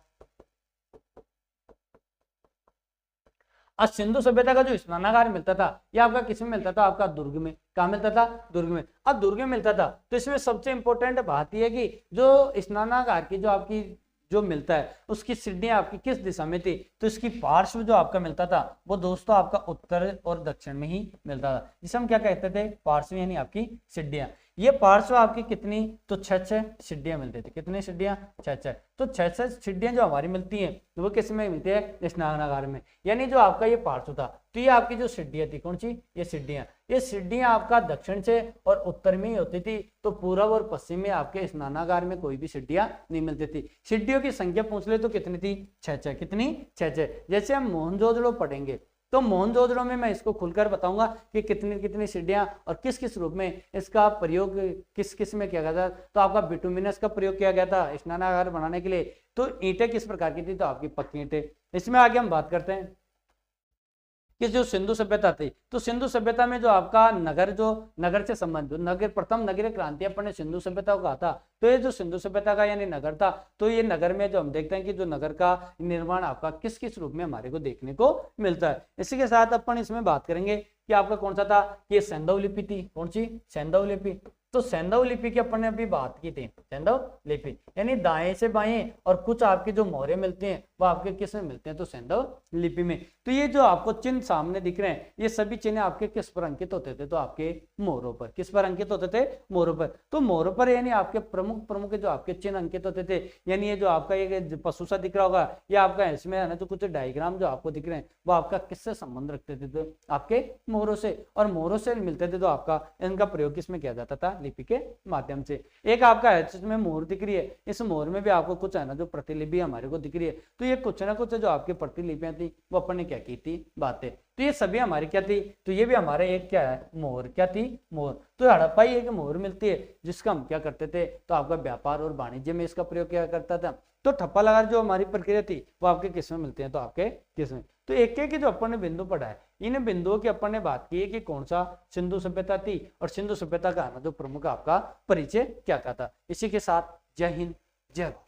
A: आज सिंधु सभ्यता का जो स्नानागार मिलता था ये आपका किसमें मिलता था, आपका दुर्ग में। कहाँ मिलता था, दुर्ग में। अब दुर्ग में मिलता था तो इसमें सबसे इंपॉर्टेंट बात यह है कि जो स्नानागार की जो आपकी जो मिलता है उसकी सीढ़ियां आपकी किस दिशा में थी, तो इसकी पार्श्व जो आपका मिलता था वो दोस्तों आपका उत्तर और दक्षिण में ही मिलता था, जिसे हम क्या कहते थे, पार्श्व यानी आपकी सीढ़ियां। ये पार्श्व आपकी कितनी, तो 6 सीढ़ियां मिलती थी। कितनी सीढ़ियां, 6। तो 6 सीढ़ियां जो हमारी मिलती हैं वो किस में मिलती है, स्नानागार में। यानी जो आपका ये पार्श्व था तो ये आपकी जो सीढ़ियां थी, कौन सी, ये सीढ़ियां आपका दक्षिण से और उत्तर में ही होती थी। तो पूर्व और पश्चिम में आपके स्नानागार में कोई भी सीढ़ियां नहीं मिलती थी। सीढ़ियों की संख्या पूछ ले तो कितनी थी, 6। कितनी, 6। जैसे हम मोहनजोदड़ो पढ़ेंगे तो मोहनजोदड़ो में मैं इसको खुलकर बताऊंगा कि कितनी कितनी सीढ़ियां और किस किस रूप में इसका प्रयोग किस किस में किया गया था। तो आपका बिटुमिनस का प्रयोग किया गया था स्नानागार बनाने के लिए। तो ईंटें किस प्रकार की थी, तो आपकी पक्की ईंटें। इसमें आगे हम बात करते हैं कि जो सिंधु सभ्यता थी, तो सिंधु सभ्यता में जो आपका नगर से संबंधित नगर, प्रथम नगरीय क्रांति अपन ने सिंधु सभ्यता को कहा था। तो ये जो सिंधु सभ्यता का यानी नगर था, तो ये नगर में जो हम देखते हैं कि जो नगर का निर्माण आपका किस किस रूप में हमारे को देखने को मिलता है। इसी के साथ अपन इसमें बात करेंगे कि आपका कौन सा था, ये सैंधव लिपि थी। कौन सी, सैंधव लिपि। तो सैंधव लिपि की अपन ने अभी बात की थी, सैंधव लिपि यानी दाएं से बाएं, और कुछ आपके जो मोहरे मिलते हैं वो आपके किस में मिलते हैं, तो सैंधव लिपि में। तो ये जो आपको चिन्ह सामने दिख रहे हैं ये सभी चिन्ह आपके किस पर अंकित होते थे, तो आपके मोहरों पर। किस पर अंकित होते थे, मोहरों पर। तो मोहरों पर यानी आपके प्रमुख जो आपके चिन्ह अंकित होते थे, यानी ये जो आपका ये पशु सा दिख रहा होगा, ये आपका इसमें है ना, तो कुछ डायग्राम जो आपको दिख रहे हैं वो आपका किससे संबंध रखते थे, तो आपके मोहरों से। और मोहरों से मिलते थे तो आपका इनका प्रयोग किसमें किया जाता था, लिपि के माध्यम से। एक आपका है जिसमें मोहर दिख रही है, इस मोहर में भी आपको कुछ है ना जो प्रतिलिपि हमारे को दिख रही है। तो ये कुछ ना कुछ जो आपकी प्रतिलिपियां थी वो अपन ने क्या की थी, बातें। तो ये सभी हमारी क्या थी, तो ये भी हमारे एक क्या है, मोहर। क्या थी, मोहर। तो हड़प्पाई एक मोहर मिलती है जिसका हम क्या करते थे, तो आपका व्यापार और वाणिज्य में इसका प्रयोग किया करता था। तो ठप्पा लगा जो हमारी प्रक्रिया थी वो आपके किस में मिलते हैं, तो आपके किस में। तो एक एक जो अपन ने बिंदु पढ़ा है, इन बिंदुओं की अपन ने बात की है कि कौन सा सिंधु सभ्यता थी और सिंधु सभ्यता का जो प्रमुख आपका परिचय क्या था। इसी के साथ जय हिंद, जय भारत।